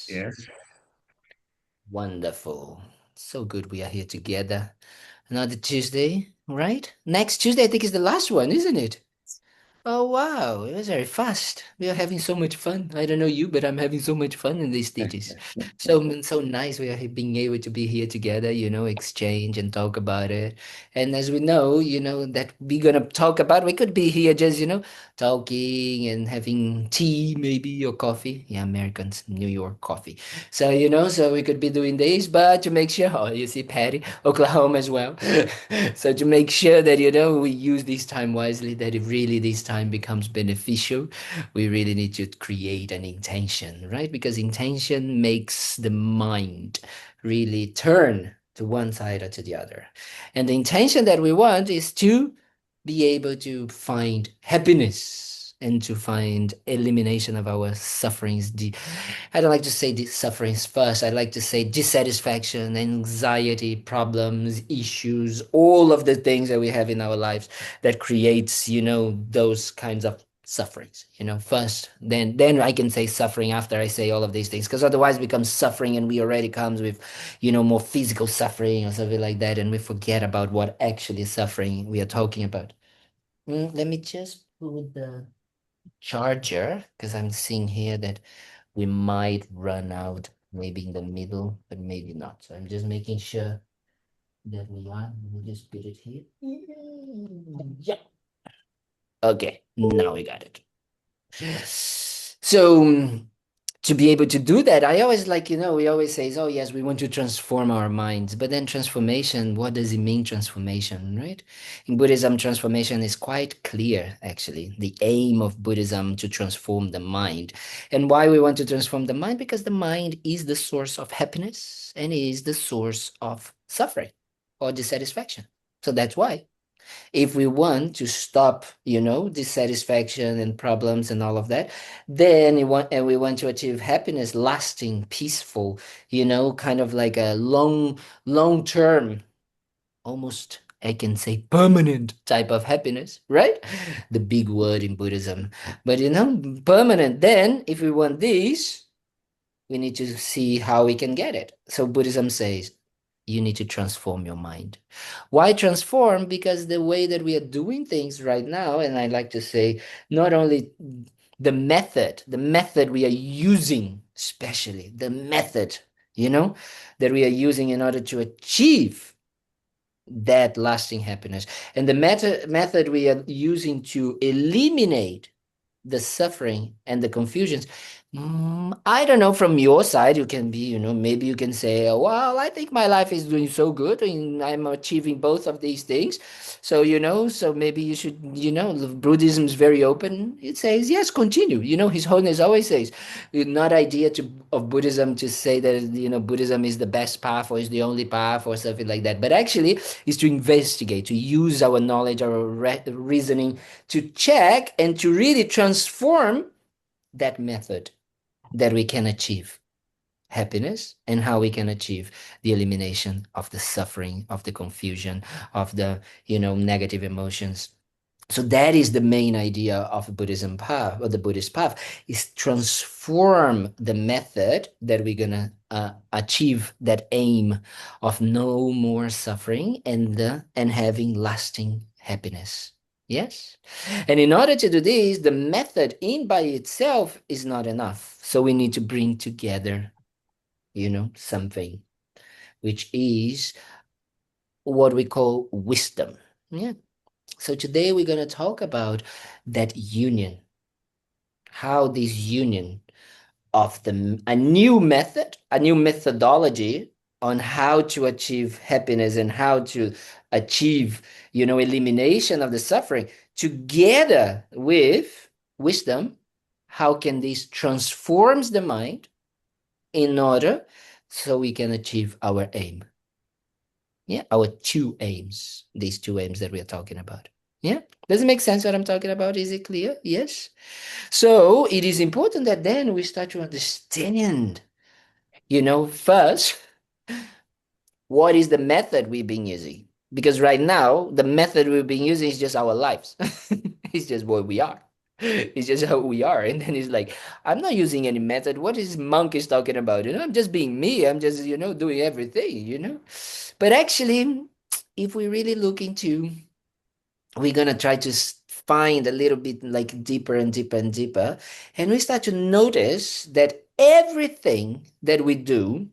Yes. Wonderful. So good we are here together. Another Tuesday, right? Next Tuesday, I think is the last one, isn't it? Oh wow, it was very fast. We are having so much fun. I don't know you, but I'm having so much fun in these stages. So nice we are being able to be here together, exchange and talk about it. And as we know, that we're gonna talk about, we could be here just, talking and having tea maybe or coffee. Yeah, Americans, New York coffee. So, so we could be doing this, but to make sure, oh, you see Patty, Oklahoma as well. So to make sure that, we use this time wisely, that if really this time becomes beneficial, we really need to create an intention, right? Because intention makes the mind really turn to one side or to the other. And the intention that we want is to be able to find happiness and to find elimination of our sufferings. I don't like to say sufferings first. I like to say dissatisfaction, anxiety, problems, issues, all of the things that we have in our lives that creates, those kinds of sufferings, first, then I can say suffering after I say all of these things, because otherwise it becomes suffering and we already comes with, more physical suffering or something like that, and we forget about what actually suffering we are talking about. Let me just put the charger because I'm seeing here that we might run out maybe in the middle, but maybe not. So I'm just making sure that we are. Let me just put it here. Yeah. Okay, now we got it. So to be able to do that, I always like, we always say, oh, yes, we want to transform our minds. But then transformation, what does it mean, transformation, right? In Buddhism, transformation is quite clear, actually. The aim of Buddhism to transform the mind. And why we want to transform the mind? Because the mind is the source of happiness and is the source of suffering or dissatisfaction. So that's why if we want to stop, dissatisfaction and problems and all of that, then we want to achieve happiness, lasting, peaceful, kind of like a long term, almost I can say permanent type of happiness, right? The big word in Buddhism. But permanent, then if we want this, we need to see how we can get it. So Buddhism says you need to transform your mind. Why transform? Because the way that we are doing things right now, and I like to say, not only the method we are using, especially the method, that we are using in order to achieve that lasting happiness, and the method we are using to eliminate the suffering and the confusions. I don't know, from your side, you can be, maybe you can say, "Oh, well, I think my life is doing so good and I'm achieving both of these things. So, so maybe you should, Buddhism is very open. It says, yes, continue. His Holiness always says, not idea of Buddhism to say that, Buddhism is the best path or is the only path or something like that. But actually, is to investigate, to use our knowledge, our reasoning to check and to really transform that method that we can achieve happiness and how we can achieve the elimination of the suffering, of the confusion, of the, negative emotions. So that is the main idea of the Buddhism path or the Buddhist path is transform the method that we're gonna achieve that aim of no more suffering and having lasting happiness. Yes. And in order to do this, the method in by itself is not enough. So we need to bring together, something which is what we call wisdom. Yeah. So today we're going to talk about that union, how this union of a new method, a new methodology on how to achieve happiness and how to achieve, elimination of the suffering together with wisdom, how can this transforms the mind in order so we can achieve our aim. Yeah, our two aims, these two aims that we are talking about. Yeah, does it make sense what I'm talking about? Is it clear? Yes. So it is important that then we start to understand, first, what is the method we've been using? Because right now, the method we've been using is just our lives. It's just what we are. It's just how we are. And then he's like, I'm not using any method. What is monkeys talking about? I'm just being me. I'm just, doing everything. But actually, if we really look into, we're gonna try to find a little bit like deeper and deeper and deeper, and we start to notice that everything that we do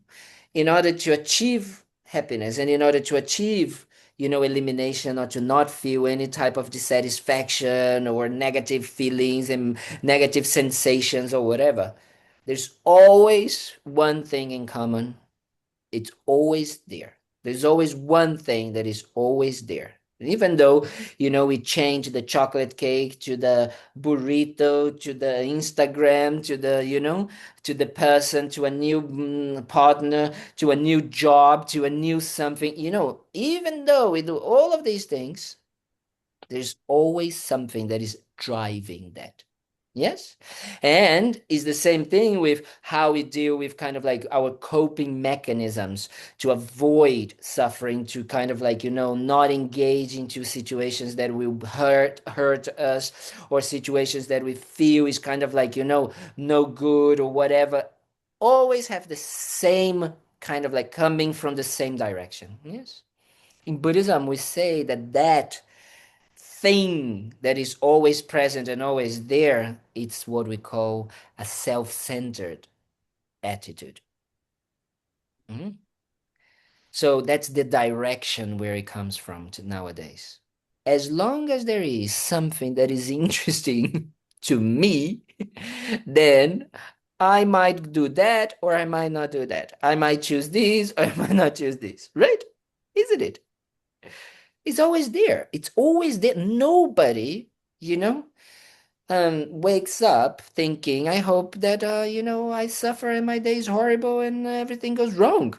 in order to achieve happiness and in order to achieve elimination, or to not feel any type of dissatisfaction or negative feelings and negative sensations or whatever, there's always one thing in common. It's always there. There's always one thing that is always there. And even though, we change the chocolate cake to the burrito, to the Instagram, to the person, to a new partner, to a new job, to a new something, even though we do all of these things, there's always something that is driving that. Yes. And it's the same thing with how we deal with kind of like our coping mechanisms to avoid suffering, to kind of like, not engage into situations that will hurt us, or situations that we feel is kind of like, no good or whatever. Always have the same kind of like coming from the same direction. Yes. In Buddhism, we say that thing that is always present and always there, it's what we call a self-centered attitude. Mhm. So that's the direction where it comes from to nowadays. As long as there is something that is interesting to me, then I might do that or I might not do that. I might choose this or I might not choose this, right? Isn't it? It's always there. It's always there. Nobody, you know, wakes up thinking, I hope that, I suffer and my day is horrible and everything goes wrong.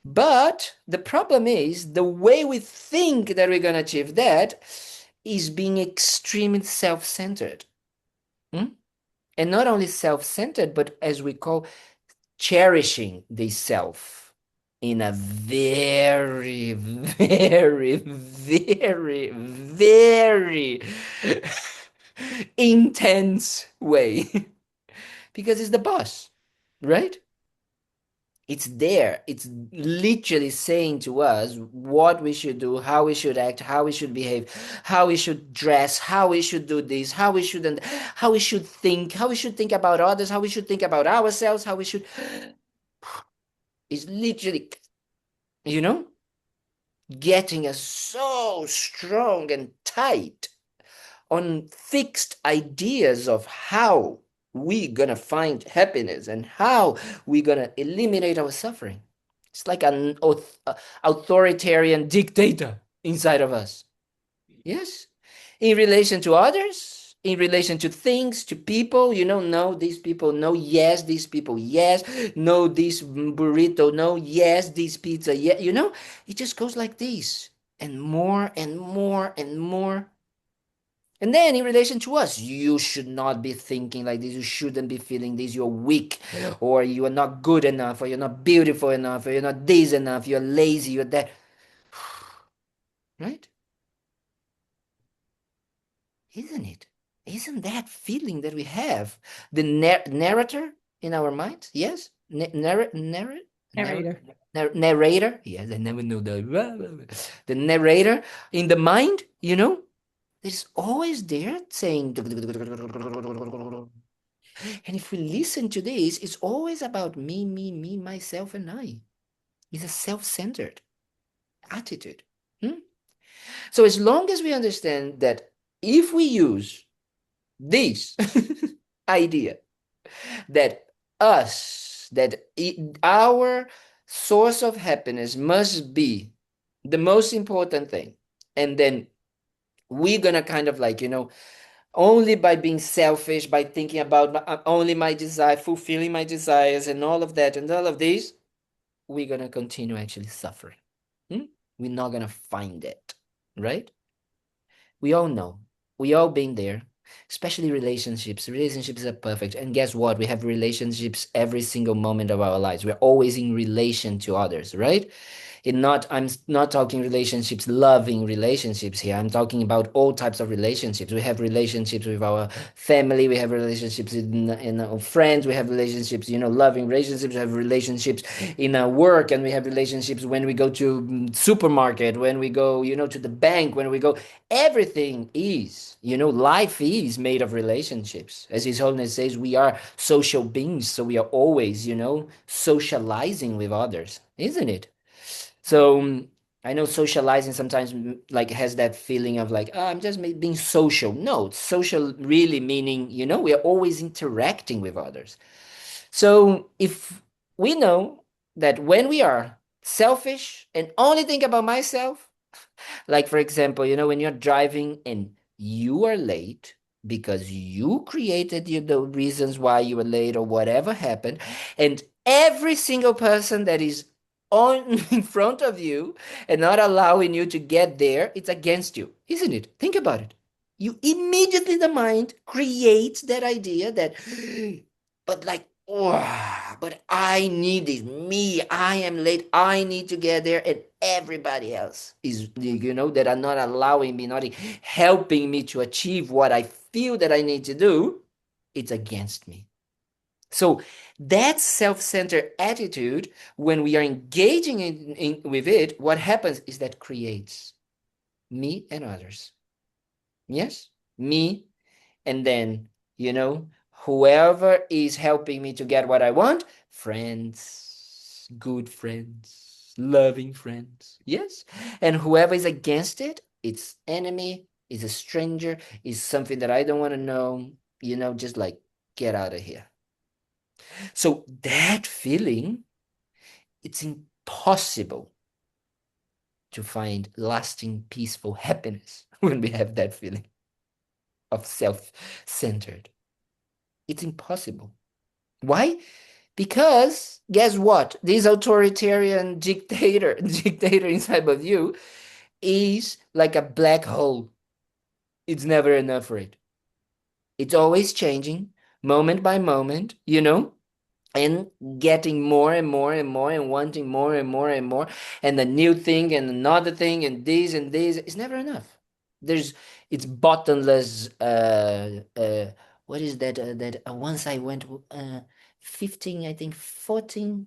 But the problem is the way we think that we're going to achieve that is being extremely self-centered. Hmm? And not only self-centered, but as we call cherishing the self in a very, very, very, very intense way. Because it's the boss, right? It's there. It's literally saying to us what we should do, how we should act, how we should behave, how we should dress, how we should do this, how we shouldn't, how we should think, how we should think about others, how we should think about ourselves, how we should. It's literally, you know, getting us so strong and tight on fixed ideas of how we gonna find happiness and how we gonna eliminate our suffering. It's like an authoritarian dictator inside of us. Yes, in relation to others, in relation to things, to people, no, these people, no, yes, these people, yes, no, this burrito, no, yes, this pizza, yeah, it just goes like this, and more and more and more. And then in relation to us, you should not be thinking like this. You shouldn't be feeling this. You're weak, or you are not good enough, or you're not beautiful enough, or you're not this enough. You're lazy. You're that. Right? Isn't it? Isn't that feeling that we have the narrator in our minds? Yes, Narrator. narrator. Yes, I never know the narrator in the mind. It's always there saying, and if we listen to this, it's always about me, myself, and I. It's a self-centered attitude. Hmm? So as long as we understand that if we use this idea that our source of happiness must be the most important thing, and then we're gonna kind of like, only by being selfish, by thinking about only my desire, fulfilling my desires, and all of that, and all of this, we're gonna continue actually suffering. Hmm? We're not gonna find it, right? We all know. We all been there. Especially relationships. Relationships are perfect. And guess what? We have relationships every single moment of our lives. We're always in relation to others, right? I'm not talking relationships, loving relationships here. I'm talking about all types of relationships. We have relationships with our family, we have relationships in our friends, we have relationships, loving relationships, we have relationships in our work, and we have relationships when we go to supermarket, when we go, to the bank, when we go. Everything is, life is made of relationships. As His Holiness says, we are social beings, so we are always, socializing with others, isn't it? So I know socializing sometimes like has that feeling of like, oh, I'm just being social. No, social really meaning, we are always interacting with others. So if we know that when we are selfish and only think about myself, like, for example, when you're driving and you are late because you created the reasons why you were late or whatever happened, and every single person that is on in front of you and not allowing you to get there, it's against you, isn't it? Think about it. You immediately, the mind creates that idea that, but like, oh, but I need it. Me, I am late. I need to get there, and everybody else is, that are not allowing me, not helping me to achieve what I feel that I need to do. It's against me. So that self-centered attitude, when we are engaging with it, what happens is that creates me and others. Yes, me, and then, whoever is helping me to get what I want, friends, good friends, loving friends. Yes. And whoever is against it, it's enemy, is a stranger, is something that I don't want to know, just like get out of here. So that feeling, it's impossible to find lasting, peaceful happiness when we have that feeling of self-centered. It's impossible. Why? Because guess what? This authoritarian dictator inside of you is like a black hole. It's never enough for it. It's always changing, moment by moment, and getting more and more and more and wanting more and more and more, and a new thing and another thing and this and this. It's never enough. There's it's bottomless. What is that? That once I went 15, I think 14,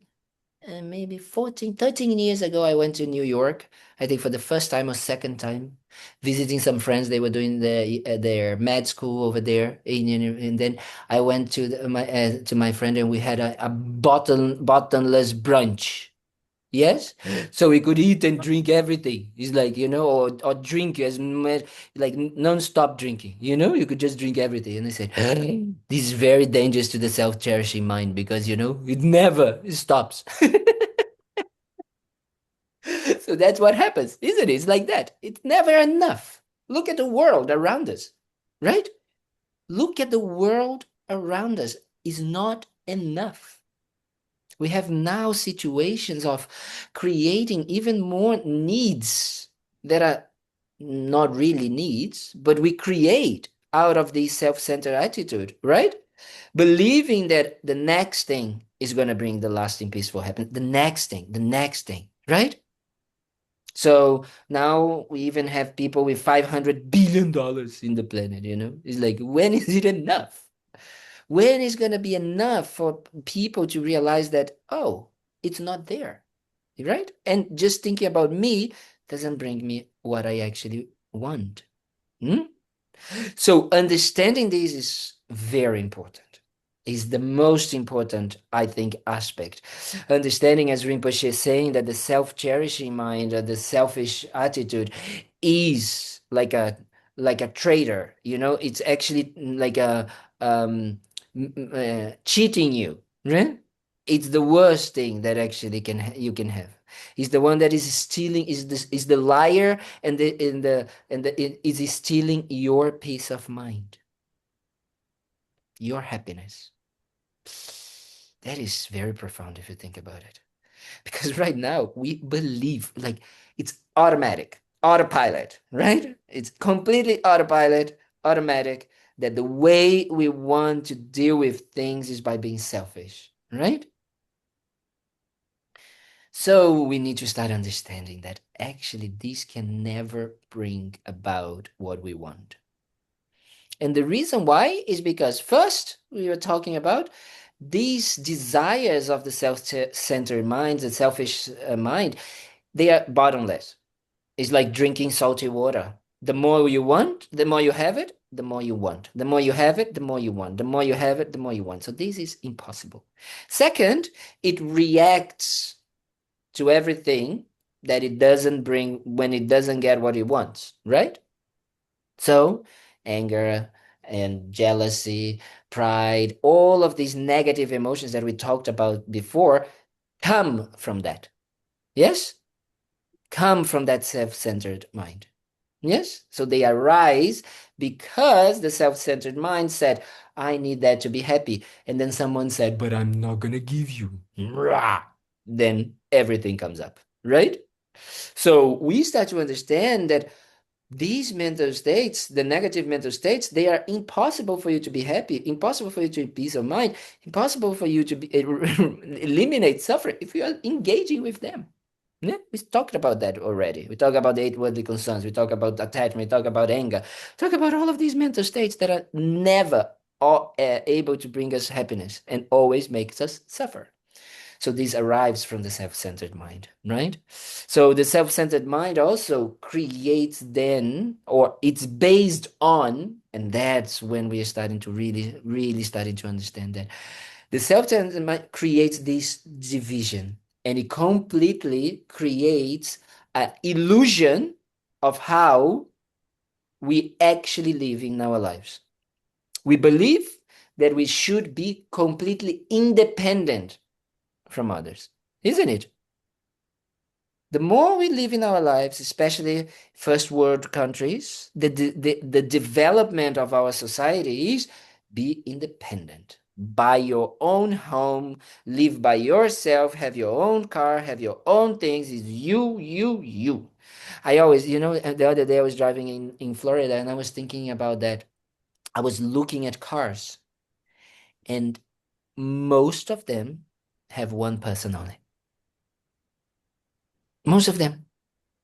maybe 14, 13 years ago, I went to New York, I think for the first time or second time, visiting some friends. They were doing their med school over there. And then I went to my friend, and we had a bottomless brunch. Yes, so we could eat and drink everything. It's like, or drink as much, like non-stop drinking. You could just drink everything. And I said, this is very dangerous to the self-cherishing mind because, it never stops. So that's what happens, isn't it? It's like that. It's never enough. Look at the world around us, right? Look at the world around us. Is not enough. We have now situations of creating even more needs that are not really needs, but we create out of this self-centered attitude, right? Believing that the next thing is going to bring the lasting peaceful happiness, the next thing, right? So now we even have people with $500 billion in the planet, It's like, when is it enough? When is going to be enough for people to realize that, oh, it's not there, right? And just thinking about me doesn't bring me what I actually want. Hmm? So understanding this is very important. Is the most important, I think, aspect. Understanding, as Rinpoche is saying, that the self-cherishing mind, or the selfish attitude, is like a traitor. It's actually like a cheating you, right? It's the worst thing that actually you can have. Is the one that is stealing, is the liar, and it is stealing your peace of mind, your happiness. That is very profound if you think about it. Because right now we believe like it's automatic, autopilot, right? It's completely autopilot, automatic, that the way we want to deal with things is by being selfish, right? So we need to start understanding that actually these can never bring about what we want. And the reason why is because first, we were talking about these desires of the self-centered mind, the selfish mind, they are bottomless. It's like drinking salty water. The more you want, the more you have it, the more you want. The more you have it, the more you want. The more you have it, the more you want. So this is impossible. Second, it reacts to everything that it doesn't bring when it doesn't get what it wants, right? So, anger and jealousy, pride, all of these negative emotions that we talked about before come from that. Yes? Come from that self centered mind. Yes? So they arise because the self centered mind said, I need that to be happy. And then someone said, but I'm not going to give you. Then everything comes up, right? So we start to understand that these mental states, the negative mental states, they are impossible for you to be happy, impossible for you to have peace of mind, impossible for you to be, eliminate suffering if you are engaging with them. Yeah, we talked about that already. We talk about the eight worldly concerns. We talk about attachment. We talk about anger. Talk about all of these mental states that are never able to bring us happiness and always makes us suffer. So this arrives from the self-centered mind, right? So the self-centered mind also creates then, or it's based on, and that's when we are starting to really starting to understand that the self-centered mind creates this division, and it completely creates an illusion of how we actually live in our lives. We believe that we should be completely independent from others, isn't it? The more we live in our lives, especially first world countries, the development of our society is be independent. Buy your own home, live by yourself, have your own car, have your own things. It's you. I always, the other day I was driving in Florida and I was thinking about that. I was looking at cars and most of them have one person on it. Most of them.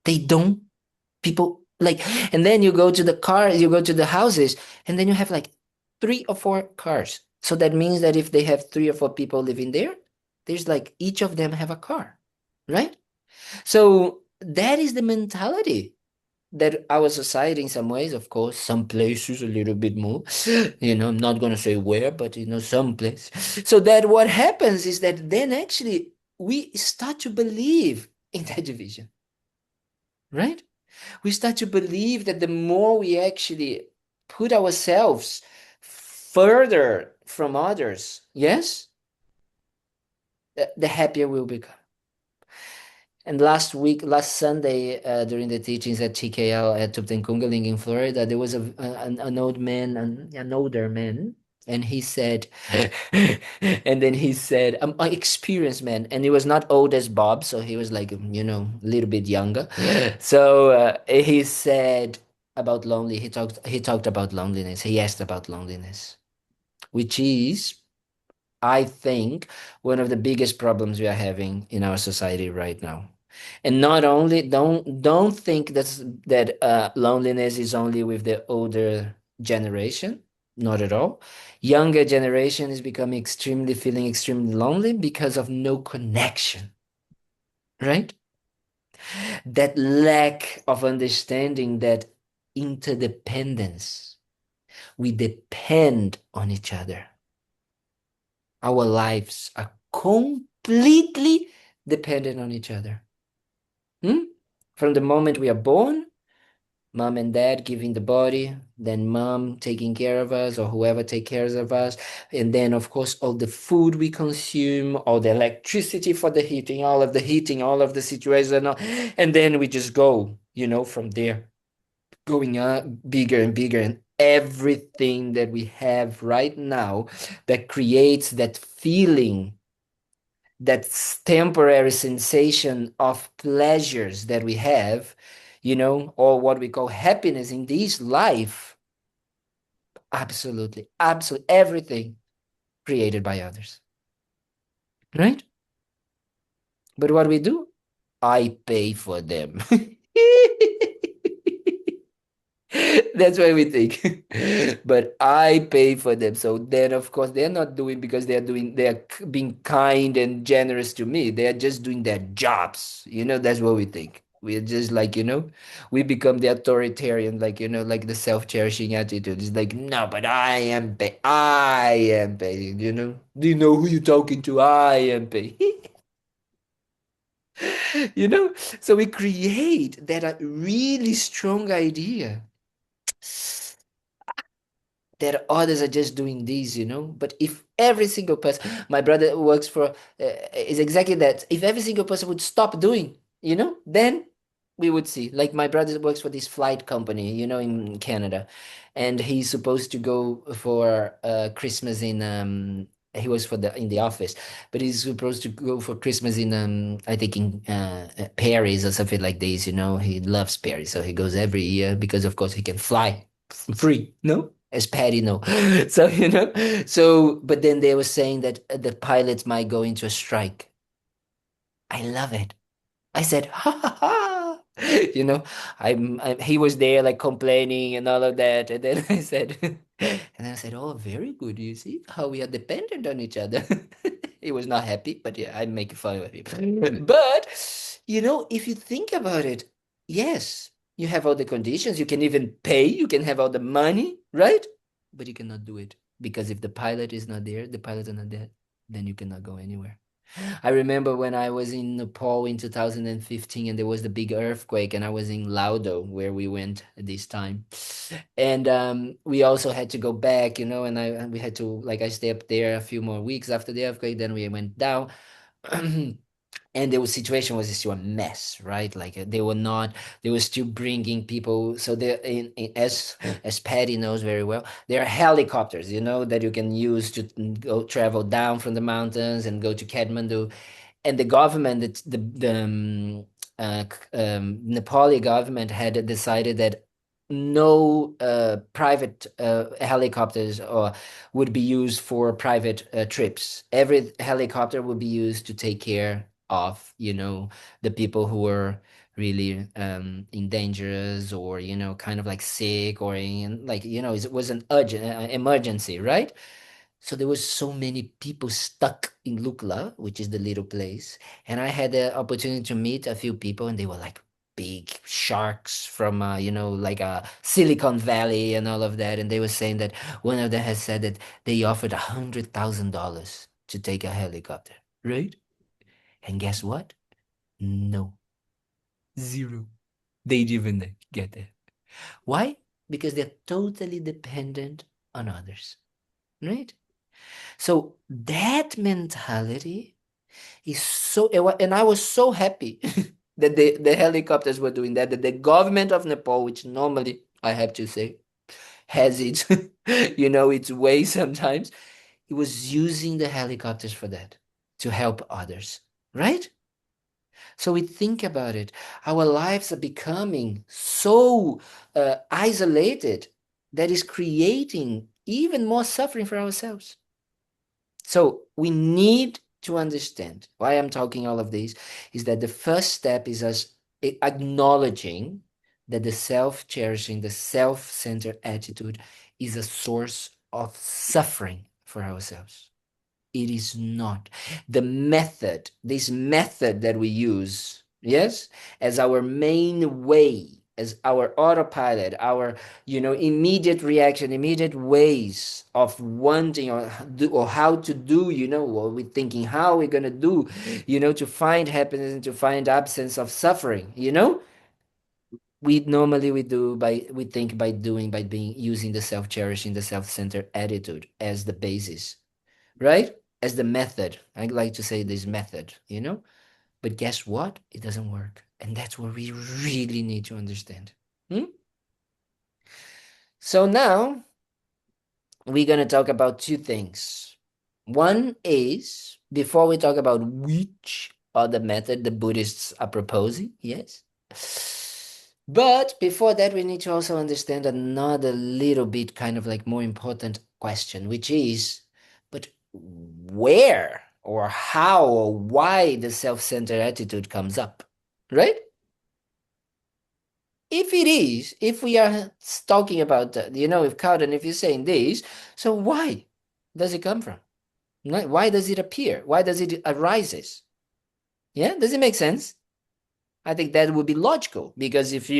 They don't people like, and then you go to the car, you go to the houses, and then you have like 3 or 4 cars. So that means that if they have 3 or 4 people living there, there's like each of them have a car, right? So that is the mentality that our society, in some ways, of course, some places a little bit more, I'm not going to say where, but some place. So that what happens is that then actually we start to believe in that division, right? We start to believe that the more we actually put ourselves further from others, yes, the happier we'll become. And last Sunday, during the teachings at TKL at Thubten Kungaling in Florida, there was an old man, an older man, and he said, and then he said, an experienced man, and he was not old as Bob, so he was like, a little bit younger. So he said about lonely. He talked about loneliness. He asked about loneliness, which is, I think, one of the biggest problems we are having in our society right now. And not only don't think that loneliness is only with the older generation, not at all. Younger generation is becoming feeling extremely lonely because of no connection, right? That lack of understanding, that interdependence. We depend on each other. Our lives are completely dependent on each other. From the moment we are born, mom and dad giving the body, then mom taking care of us or whoever take care of us, and then of course all the food we consume, all the electricity for the heating, all of the situation, and then we just go, from there, going up bigger and bigger, and everything that we have right now that creates that feeling, that temporary sensation of pleasures that we have, or what we call happiness in this life, absolutely everything created by others, right? But what we do, I pay for them. That's what we think. But I pay for them. So then, of course, they're not doing because being kind and generous to me. They are just doing their jobs. That's what we think. We're just like, we become the authoritarian, like, like the self-cherishing attitude. It's like, no, but I am paying, Do you know who you're talking to? I am paying. you know? So we create that really strong idea that others are just doing these. But if every single person, my brother works for, is exactly that. If every single person would stop doing, then we would see. Like my brother works for this flight company, in Canada, and he's supposed to go for Christmas in. He was for the in the office, but he's supposed to go for Christmas in I think in Paris or something like this. He loves Paris, so he goes every year because of course he can fly free, no? As Patty, no. But then they were saying that the pilots might go into a strike. I love it. I said, ha ha ha. He was there like complaining and all of that. And then I said, oh, very good. You see how we are dependent on each other. He was not happy, but yeah, I'm making fun of him. But, if you think about it, yes, you have all the conditions. You can even pay, you can have all the money, right? But you cannot do it because if the pilot is not there, the pilots are not there, then you cannot go anywhere. I remember when I was in Nepal in 2015 and there was the big earthquake and I was in Laudo where we went this time. And we also had to go back, and we had to like I stayed up there a few more weeks after the earthquake, then we went down. And the situation was still a mess, right? Like they were still bringing people. So as Patty knows very well, there are helicopters, that you can use to go travel down from the mountains and go to Kathmandu. And the government, Nepali government had decided that no private helicopters would be used for private trips. Every helicopter would be used to take care of the people who were really in dangerous or kind of like sick or in like it was an urgent emergency, right? So there was so many people stuck in Lukla, which is the little place, and I had the opportunity to meet a few people, and they were like big sharks from like Silicon Valley and all of that, and they were saying that one of them has said that they offered $100,000 to take a helicopter, right? And guess what? No, zero. They didn't even get there. Why? Because they're totally dependent on others, right? So that mentality is and I was so happy that the helicopters were doing that the government of Nepal, which normally I have to say has its, its way sometimes, it was using the helicopters for that to help others, right? So we think about it. Our lives are becoming so isolated that is creating even more suffering for ourselves. So we need to understand why I'm talking all of this is that the first step is us acknowledging that the self-cherishing, the self-centered attitude is a source of suffering for ourselves. It is not. This method that we use, yes, as our main way, as our autopilot, our, immediate reaction, immediate ways of wanting or how to do, what we're thinking, how we're going to do, to find happiness and to find absence of suffering. We think by doing, by being using the self-cherishing, the self-centered attitude as the basis, right? As the method. I like to say this method. But guess what? It doesn't work. And that's what we really need to understand. Hmm? So now we're going to talk about two things. One is, before we talk about which other method the Buddhists are proposing, yes. But before that, we need to also understand another little bit kind of like more important question, which is, but where or how or why the self-centered attitude comes up? right? If it is, if we are talking about, if Kalden, if you're saying this, so why does it come from? Why does it appear? Why does it arises? Yeah, does it make sense? I think that would be logical because if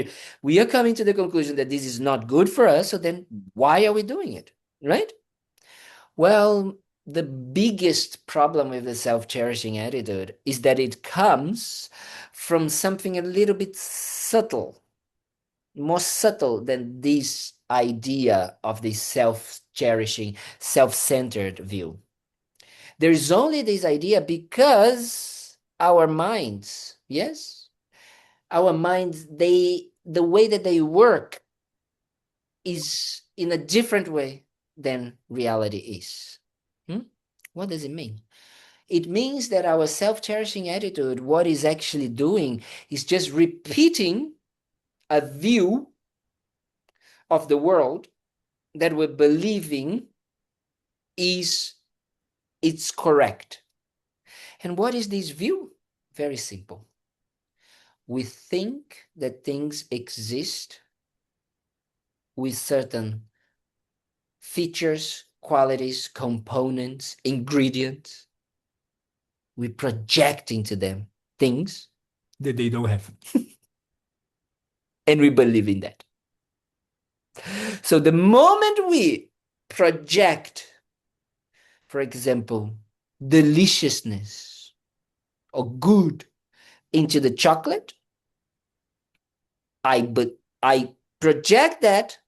we are coming to the conclusion that this is not good for us, so then why are we doing it? Right? Well, the biggest problem with the self-cherishing attitude is that it comes from something a little bit subtle, more subtle than this idea of the self-cherishing, self-centered view. There is only this idea because our minds, yes, our minds, the way that they work is in a different way than reality is. What does it mean? It means that our self-cherishing attitude, what is actually doing is just repeating a view of the world that we're believing is it's correct. And what is this view? Very simple. We think that things exist with certain features, qualities, components, ingredients. We project into them things that they don't have. And we believe in that. So the moment we project, for example, deliciousness or good into the chocolate, I project that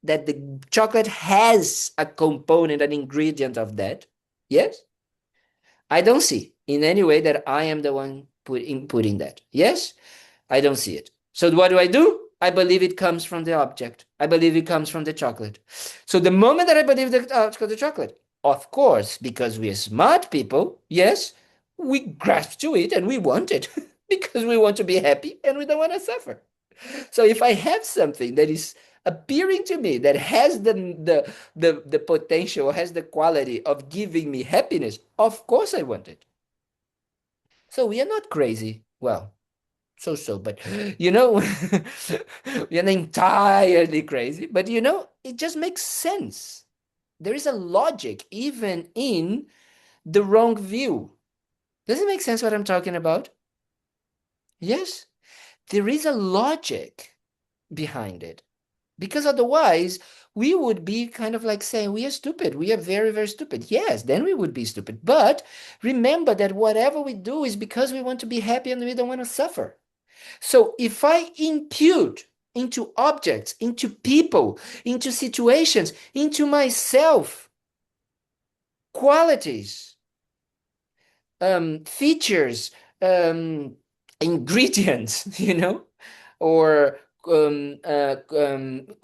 the chocolate has a component, an ingredient of that. Yes? I don't see in any way that I am the one putting that. Yes? I don't see it. So what do? I believe it comes from the object. I believe it comes from the chocolate. So the moment that I believe the chocolate, of course, because we are smart people, yes, we grasp to it and we want it because we want to be happy and we don't want to suffer. So if I have something that is appearing to me that has the potential, has the quality of giving me happiness, of course I want it. So we are not crazy. Well, so, but we are not entirely crazy, but it just makes sense. There is a logic even in the wrong view. Does it make sense what I'm talking about? Yes, there is a logic behind it. Because otherwise, we would be kind of like saying, we are stupid. We are very, very stupid. Yes, then we would be stupid. But remember that whatever we do is because we want to be happy and we don't want to suffer. So if I impute into objects, into people, into situations, into myself, qualities, features, ingredients, or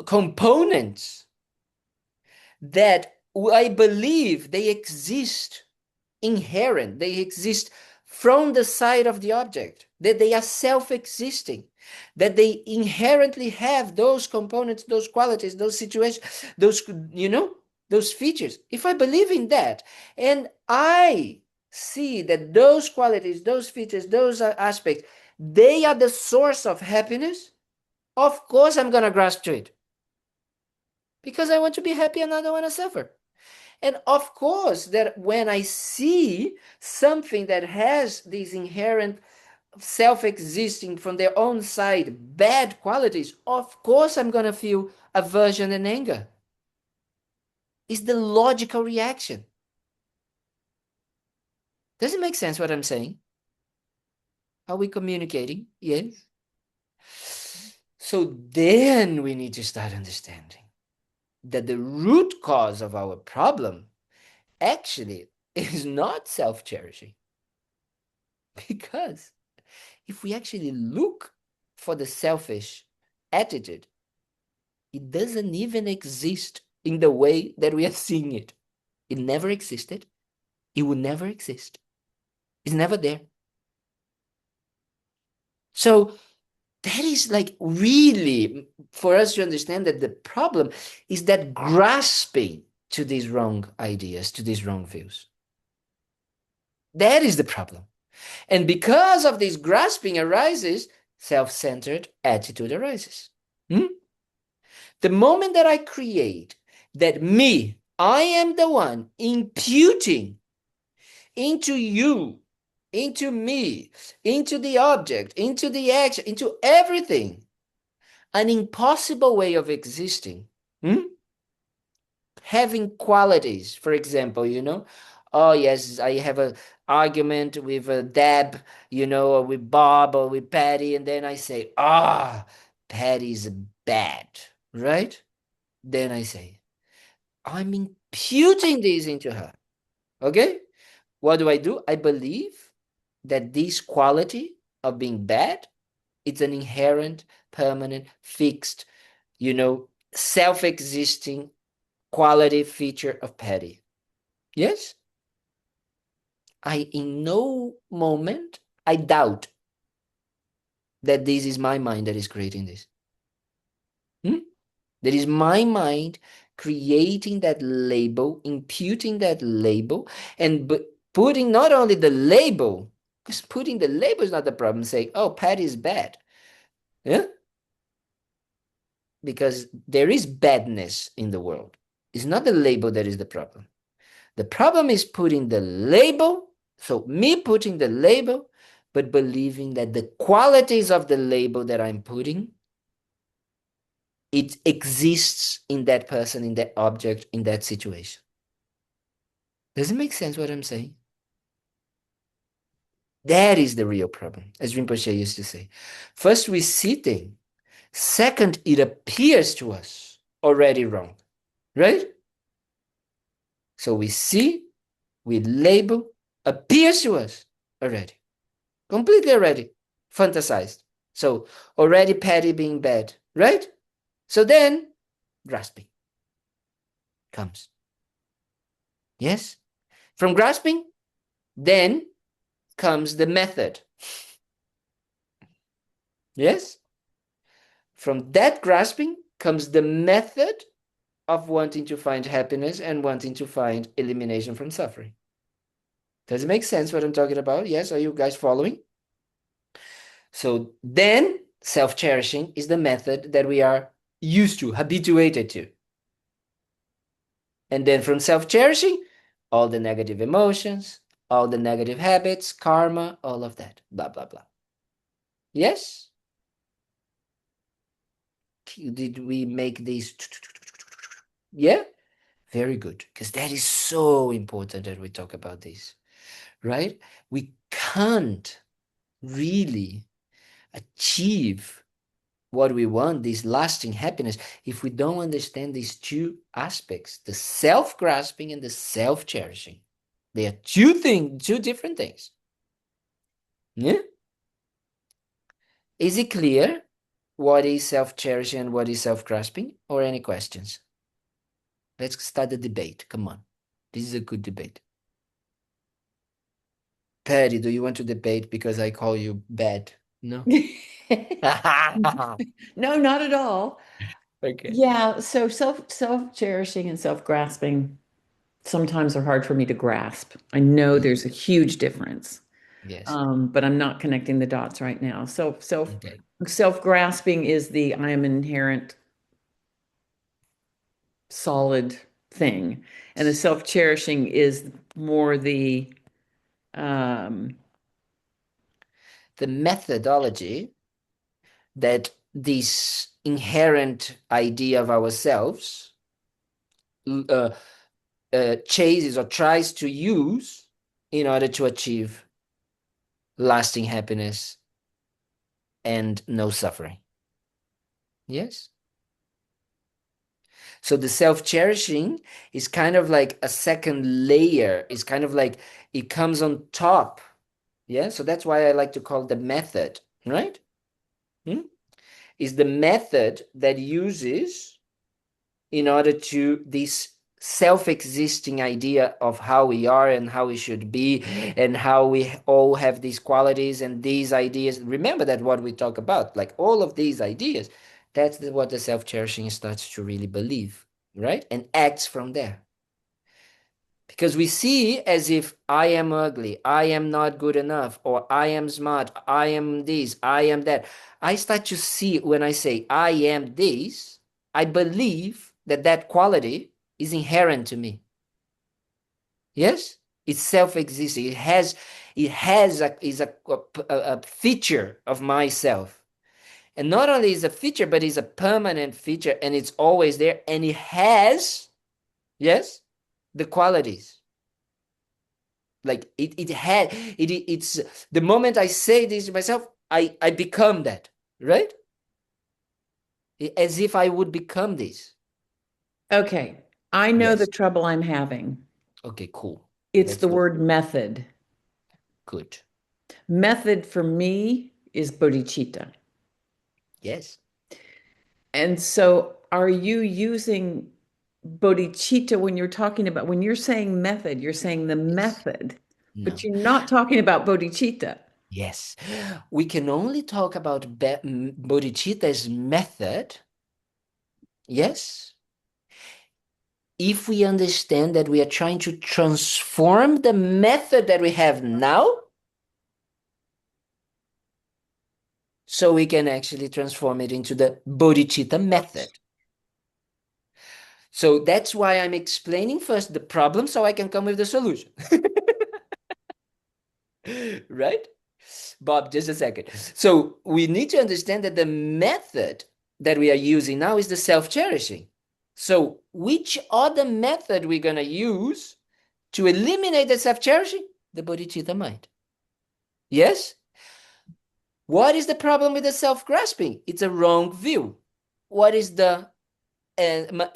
components that I believe they exist inherent, they exist from the side of the object, that they are self-existing, that they inherently have those components, those qualities, those situations, those features. If I believe in that and I see that those qualities, those features, those aspects, they are the source of happiness, of course I'm going to grasp to it because I want to be happy and I don't want to suffer. And of course, that when I see something that has these inherent self-existing from their own side bad qualities, of course I'm going to feel aversion and anger. It's the logical reaction. Does it make sense what I'm saying? Are we communicating? Yes. So then we need to start understanding that the root cause of our problem actually is not self-cherishing. Because if we actually look for the selfish attitude, it doesn't even exist in the way that we are seeing it. It never existed. It will never exist. It's never there. So that is like really for us to understand that the problem is that grasping to these wrong ideas, to these wrong views. That is the problem. And because of this grasping arises self-centered attitude arises. Hmm? The moment that I create that me, I am the one imputing into you, into me, into the object, into the action, into everything, an impossible way of existing. Hmm? Having qualities, for example, oh yes, I have an argument with Deb, or with Bob or with Patty, and then I say, Patty's bad, right? Then I say, I'm imputing this into her. Okay? What do? I believe that this quality of being bad, it's an inherent, permanent, fixed, self-existing quality feature of Patty. Yes? I in no moment I doubt that this is my mind that is creating this. That is my mind creating that label, imputing that label, and putting not only the label, because putting the label is not the problem, saying, oh, Patty is bad. Yeah? Because there is badness in the world. It's not the label that is the problem. The problem is putting the label, so me putting the label, but believing that the qualities of the label that I'm putting, it exists in that person, in that object, in that situation. Does it make sense what I'm saying? That is the real problem, as Rinpoche used to say. First, we see things. Second, it appears to us already wrong, right? So we see, we label, appears to us already, completely already fantasized. So already Patty being bad, right? So then grasping comes. Yes? From grasping, then comes the method. Yes? From that grasping comes the method of wanting to find happiness and wanting to find elimination from suffering. Does it make sense what I'm talking about? Yes? Are you guys following? So then self-cherishing is the method that we are used to, habituated to. And then from self-cherishing, all the negative emotions, all the negative habits, karma, all of that, blah, blah, blah. Yes? Did we make these? Yeah? Very good. Because that is so important that we talk about this, right? We can't really achieve what we want, this lasting happiness, if we don't understand these two aspects, the self-grasping and the self-cherishing. They are two different things. Yeah? Is it clear what is self-cherishing and what is self-grasping, or any questions? Let's start the debate. Come on. This is a good debate. Patty, do you want to debate because I call you bad? No? No, not at all. Okay. Yeah, so self-cherishing and self-grasping sometimes are hard for me to grasp. I know there's a huge difference, Yes. but I'm not connecting the dots right now. So Okay. self-grasping is the I am an inherent solid thing, and the self-cherishing is more um, The methodology that this inherent idea of ourselves uh, chases or tries to use in order to achieve lasting happiness and no suffering. Yes? So the self-cherishing is kind of like a second layer. It's kind of like it comes on top. Yeah? So that's why I like to call it the method, right? Hmm? Is the method that uses in order to this self-existing idea of how we are and how we should be and how we all have these qualities and these ideas. Remember that what we talk about, like all of these ideas, that's what the self-cherishing starts to really believe, right? And acts from there. Because we see as if I am ugly, I am not good enough, or I am smart, I am this, I am that. I start to see when I say I am this, I believe that that quality is inherent to me. Yes? It's self-existing. It has a is a feature of myself. And not only is a feature, but it's a permanent feature and it's always there and it has, yes, the qualities. Like it's the moment I say this to myself, I become that, right? As if I would become this. Okay, I know the Yes. trouble I'm having. Okay, cool. It's Let's the do it. word method. Good. Method for me is bodhicitta. Yes. And so are you using bodhicitta when you're talking about, when you're saying method, you're saying the Yes. method, but No. you're not talking about bodhicitta. Yes. We can only talk about bodhicitta's method, yes, if we understand that we are trying to transform the method that we have now so we can actually transform it into the bodhicitta method. So that's why I'm explaining first the problem so I can come with the solution. Right? Bob, just a second. So we need to understand that the method that we are using now is the self-cherishing. So which other method we're going to use to eliminate the self-cherishing? The bodhicitta mind. Yes? What is the problem with the self-grasping? It's a wrong view. What is the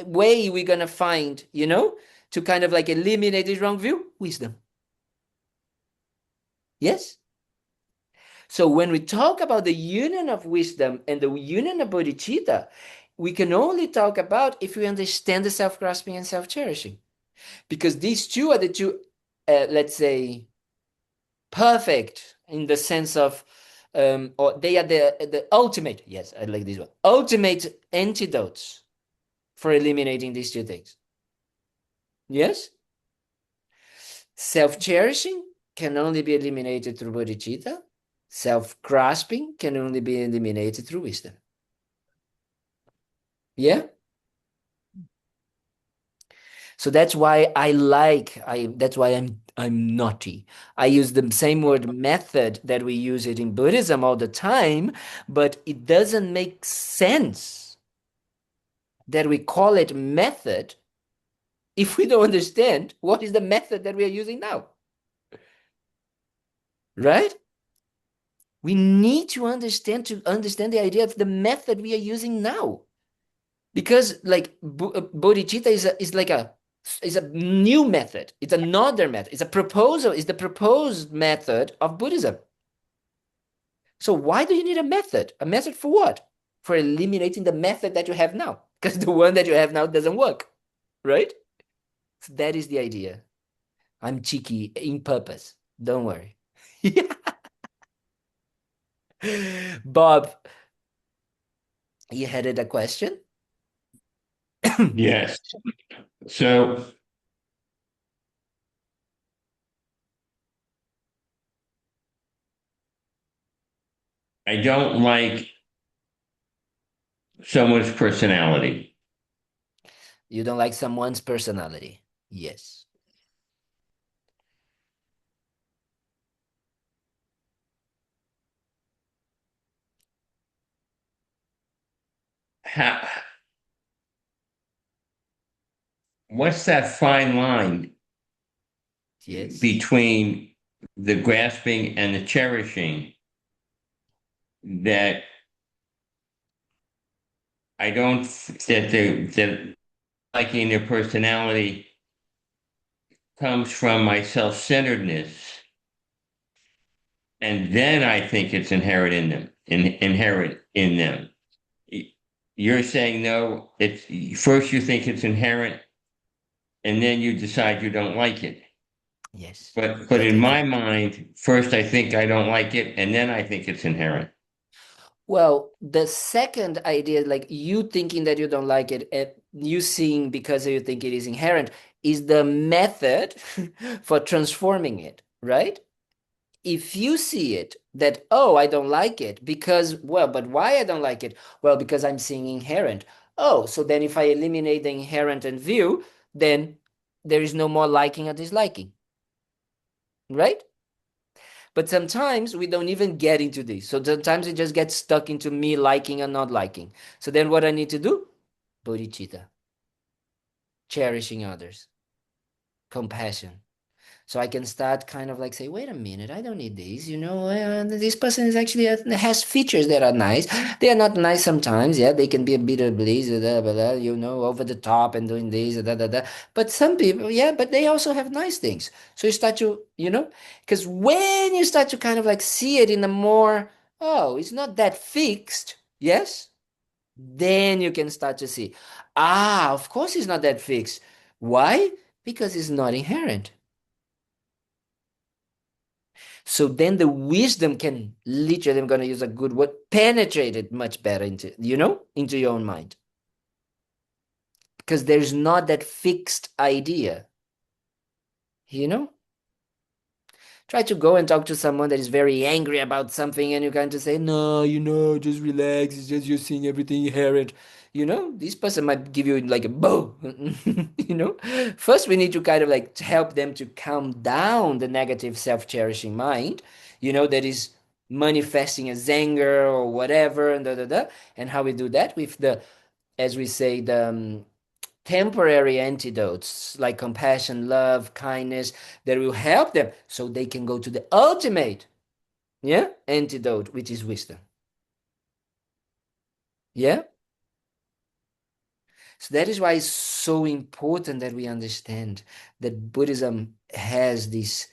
way we're going to find, to kind of like eliminate this wrong view? Wisdom. Yes? So when we talk about the union of wisdom and the union of bodhicitta, we can only talk about if we understand the self-grasping and self-cherishing. Because these two are the two, let's say, perfect in the sense of, or they are the ultimate, yes, I like this one, ultimate antidotes for eliminating these two things. Yes? Self-cherishing can only be eliminated through bodhicitta. Self-grasping can only be eliminated through wisdom. Yeah? So that's why that's why I'm naughty. I use the same word method that we use it in Buddhism all the time, but it doesn't make sense that we call it method if we don't understand what is the method that we are using now. Right? We need to understand the idea of the method we are using now. Because like bodhicitta is a new method. It's another method. It's a proposal. It's the proposed method of Buddhism. So why do you need a method? A method for what? For eliminating the method that you have now. Because the one that you have now doesn't work, right? So that is the idea. I'm cheeky in purpose. Don't worry. Bob, you had a question? Yes. So I don't like someone's personality. You don't like someone's personality. Yes. How, what's that fine line Yes. between the grasping and the cherishing that I don't that liking their personality comes from my self-centeredness, and then I think it's inherent in them. You're saying no, it's first you think it's inherent, and then you decide you don't like it. Yes. But That in is my it. mind, first I think I don't like it, and then I think it's inherent. Well, the second idea, like you thinking that you don't like it, you seeing because you think it is inherent is the method for transforming it, right? If you see it that, oh, I don't like it because, well, but why I don't like it? Well, because I'm seeing inherent. Oh, so then if I eliminate the inherent and view, then there is no more liking or disliking, right? But sometimes we don't even get into this. So sometimes it just gets stuck into me liking and not liking. So then what I need to do? Bodhicitta, cherishing others, compassion. So I can start kind of like say, wait a minute, I don't need these. This person is actually has features that are nice. They are not nice sometimes. Yeah, they can be a bit of blaze, over the top and doing this, da, da, da. But some people, yeah, but they also have nice things. So you start to, because when you start to kind of like see it in a more, oh, it's not that fixed. Yes. Then you can start to see, of course it's not that fixed. Why? Because it's not inherent. So then the wisdom can literally, I'm going to use a good word, penetrate it much better into your own mind. Because there's not that fixed idea, you know? Try to go and talk to someone that is very angry about something and you kind of say, no, just relax. It's just you're seeing everything inherent. This person might give you like a bow. First, we need to kind of like help them to calm down the negative self-cherishing mind, that is manifesting as anger or whatever, and da da da. And how we do that with as we say, the temporary antidotes like compassion, love, kindness that will help them so they can go to the ultimate, yeah, antidote, which is wisdom. Yeah. So that is why it's so important that we understand that Buddhism has this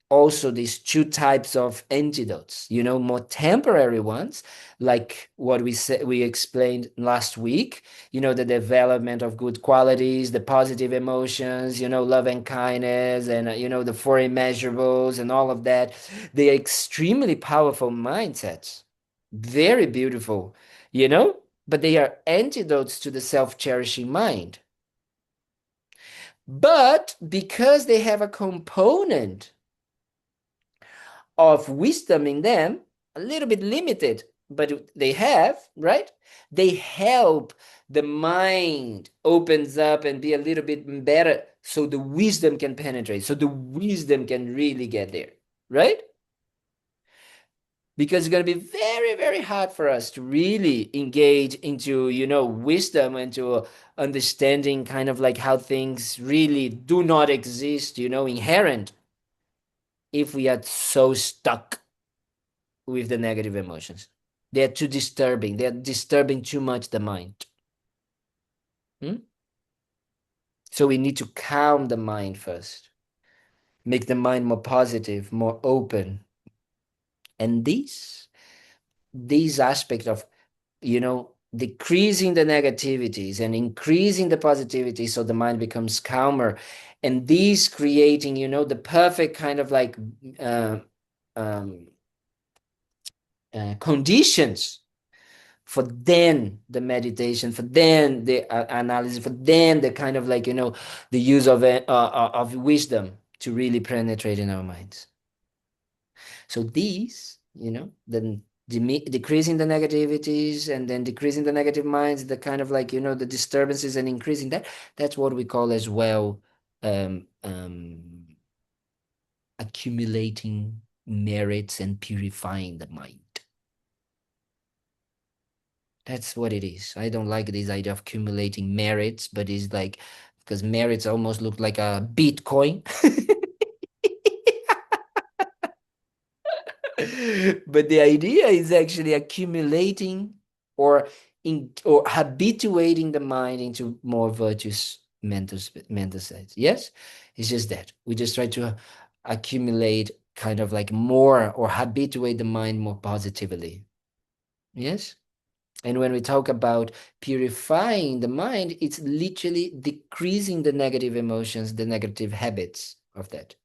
also these two types of antidotes, more temporary ones, like what we explained last week, the development of good qualities, the positive emotions, love and kindness, and the four immeasurables and all of that. They are extremely powerful mindsets, very beautiful, but they are antidotes to the self-cherishing mind. But because they have a component of wisdom in them, a little bit limited, but they have, right? They help the mind opens up and be a little bit better so the wisdom can penetrate, so the wisdom can really get there, right? Because it's going to be very, very hard for us to really engage into, wisdom and to understanding kind of like how things really do not exist, inherent, if we are so stuck with the negative emotions. They are too disturbing. They are disturbing too much the mind. So we need to calm the mind first, make the mind more positive, more open. And these aspects of, decreasing the negativities and increasing the positivity so the mind becomes calmer. And these creating, the perfect kind of like conditions for then the meditation, for then the analysis, for then the kind of like, the use of wisdom to really penetrate in our minds. So these, then decreasing the negativities and then decreasing the negative minds, the kind of like, the disturbances and increasing that's what we call as well accumulating merits and purifying the mind. That's what it is. I don't like this idea of accumulating merits, but it's like, because merits almost look like a Bitcoin. But the idea is actually accumulating or habituating the mind into more virtuous mental states. Yes, it's just that we just try to accumulate kind of like more or habituate the mind more positively. Yes. And when we talk about purifying the mind, it's literally decreasing the negative emotions, the negative habits of that.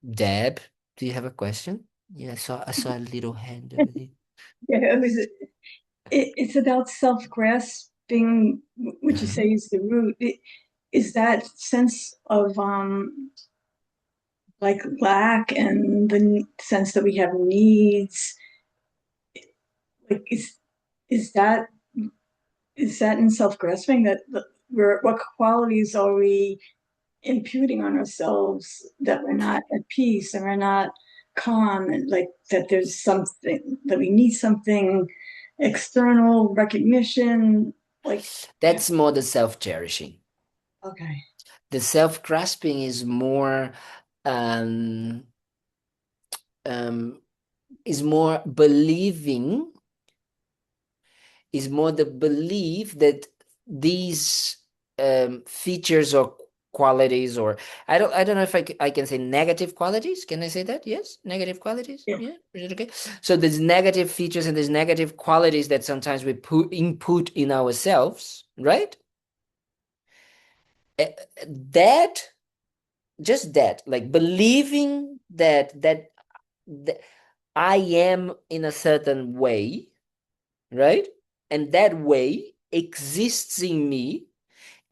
Deb, do you have a question? Yeah, I saw a little hand over there. Yeah, it's about self-grasp grasping, which you say is the root, is that sense of like lack and the sense that we have needs, like is that in self-grasping, that what qualities are we imputing on ourselves, that we're not at peace and we're not calm, and like that there's something that we need, something external recognition, like That's more the self-cherishing. okay. The self-grasping is more um, is more believing, is more the belief that these features or qualities, or I don't know if I can say negative qualities. Can I say that? Yes, negative qualities. Yeah. Yeah, is it okay? So there's negative features and there's negative qualities that sometimes we input in ourselves, right? That, just that, like believing that I am in a certain way, right? And that way exists in me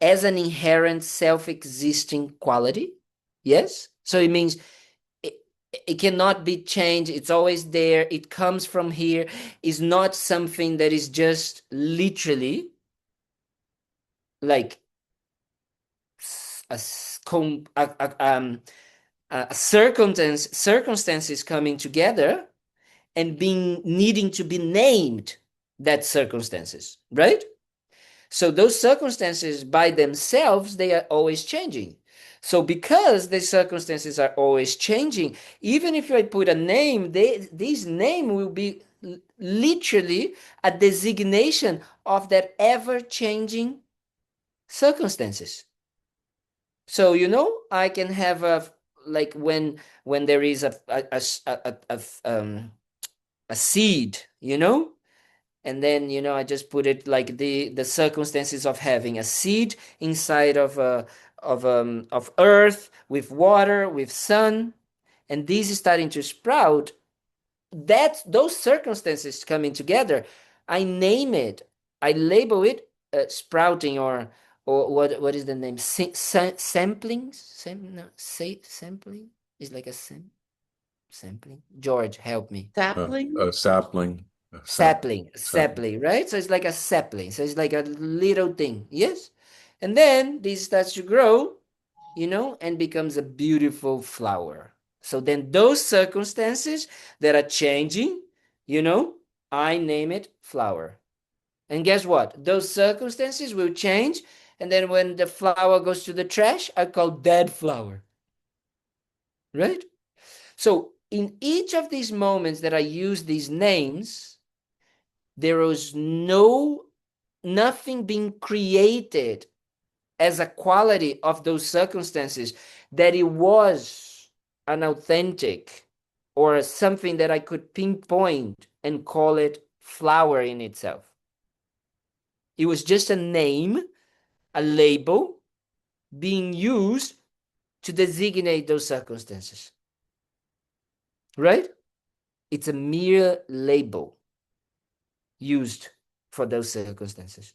as an inherent self-existing quality. Yes? So it means it, it cannot be changed. It's always there. It comes from here. It's not something that is just literally like circumstances coming together and being needing to be named, that circumstances, right? So those circumstances by themselves, they are always changing. So because the circumstances are always changing, even if I put a name, this name will be literally a designation of that ever-changing circumstances. So I can have like when there is a seed, and then I just put it like the circumstances of having a seed inside of earth, with water, with sun, and this is starting to sprout. That those circumstances coming together, I name it, I label it sprouting, or what is the name? Sampling? Sampling is like a sampling. George, help me. Sapling? A sapling. Sapling, right? So it's like a sapling. So it's like a little thing, yes? And then this starts to grow, and becomes a beautiful flower. So then those circumstances that are changing, I name it flower. And guess what? Those circumstances will change. And then when the flower goes to the trash, I call dead flower. Right? So in each of these moments that I use these names, there was nothing being created as a quality of those circumstances that it was an authentic or something that I could pinpoint and call it flower in itself. It was just a name, a label being used to designate those circumstances. Right? It's a mere label used for those circumstances.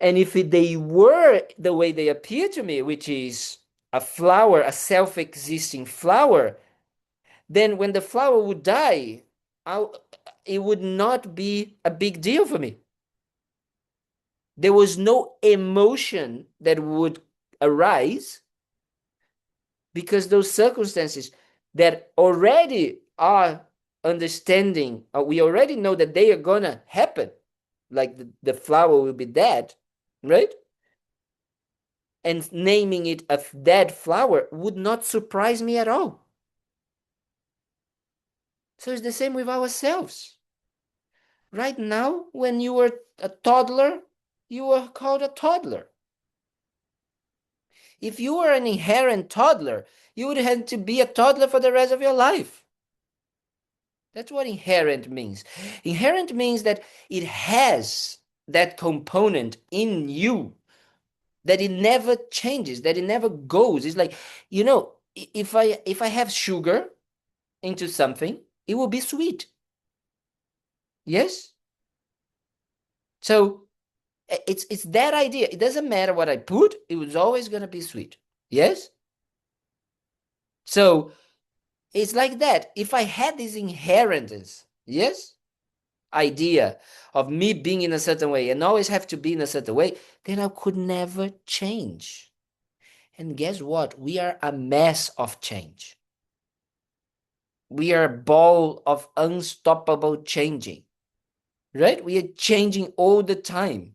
And if they were the way they appear to me, which is a flower, a self-existing flower, then when the flower would die, it would not be a big deal for me. There was no emotion that would arise because those circumstances that already are understanding, we already know that they are gonna happen, like the flower will be dead, right? And naming it a dead flower would not surprise me at all. So it's the same with ourselves. Right now, when you were a toddler, you were called a toddler. If you were an inherent toddler, you would have to be a toddler for the rest of your life. That's what inherent means. Inherent means that it has that component in you, that it never changes, that it never goes. It's like, if I have sugar into something, it will be sweet. Yes? So It's that idea. It doesn't matter what I put, it was always going to be sweet. Yes? So it's like that. If I had this inheritance, yes, idea of me being in a certain way and always have to be in a certain way, then I could never change. And guess what? We are a mess of change. We are a ball of unstoppable changing, right? We are changing all the time.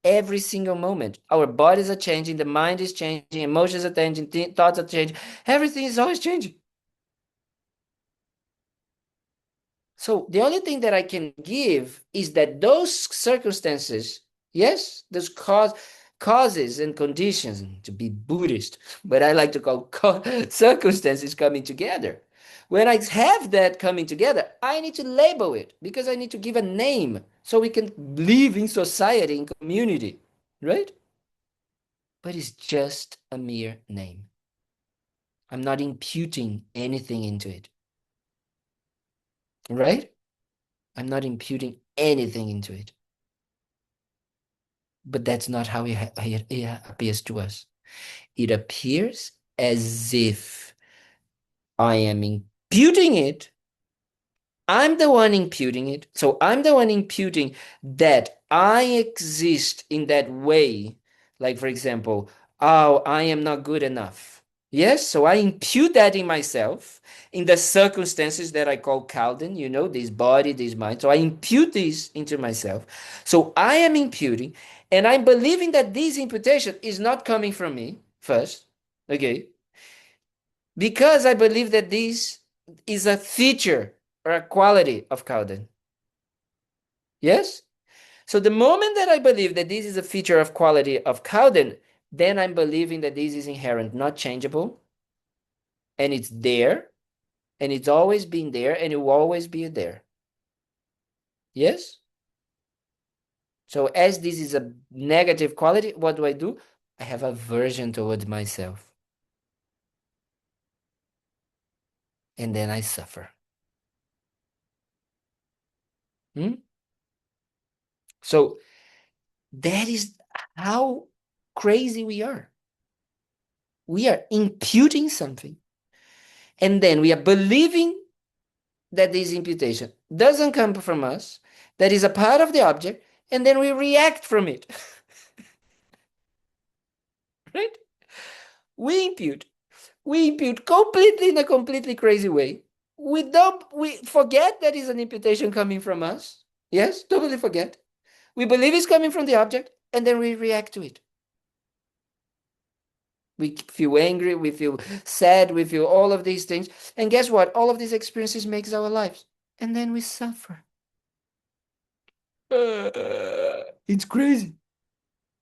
Every single moment. Our bodies are changing, the mind is changing, emotions are changing, thoughts are changing. Everything is always changing. So the only thing that I can give is that those circumstances, yes, those causes and conditions, to be Buddhist, but I like to call circumstances coming together. When I have that coming together, I need to label it because I need to give a name so we can live in society, in community, right? But it's just a mere name. I'm not imputing anything into it, right? I'm not imputing anything into it. But that's not how it appears to us. It appears as if I am imputing it. I'm the one imputing it. So I'm the one imputing that I exist in that way. Like, for example, oh, I am not good enough. Yes, so I impute that in myself, in the circumstances that I call Kalden, this body, this mind. So I impute this into myself. So I am imputing, and I'm believing that this imputation is not coming from me first. Okay. Because I believe that this is a feature or a quality of Kalden. Yes? So the moment that I believe that this is a feature of quality of Kalden, then I'm believing that this is inherent, not changeable, and it's there, and it's always been there, and it will always be there. Yes? So as this is a negative quality, what do? I have aversion towards myself. And then I suffer. So that is how crazy we are. We are imputing something. And then we are believing that this imputation doesn't come from us, that is a part of the object, and then we react from it. Right? We impute. We impute completely in a completely crazy way. We forget that is an imputation coming from us. Yes, totally forget. We believe it's coming from the object, and then we react to it. We feel angry, we feel sad, we feel all of these things. And guess what? All of these experiences makes our lives. And then we suffer. It's crazy.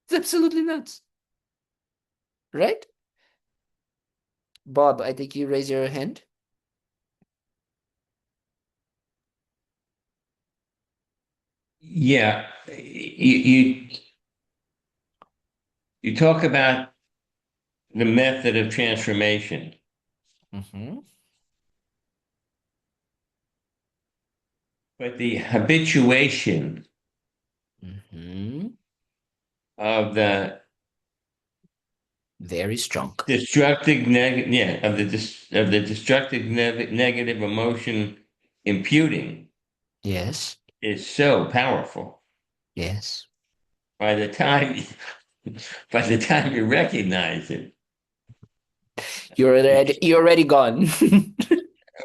It's absolutely nuts. Right? Bob, I think you raise your hand. Yeah, you talk about the method of transformation, Mm-hmm. but the habituation Mm-hmm. of the Very strong. destructive negative emotion imputing Yes. is so powerful. Yes. By the time by the time you recognize it, You're already gone.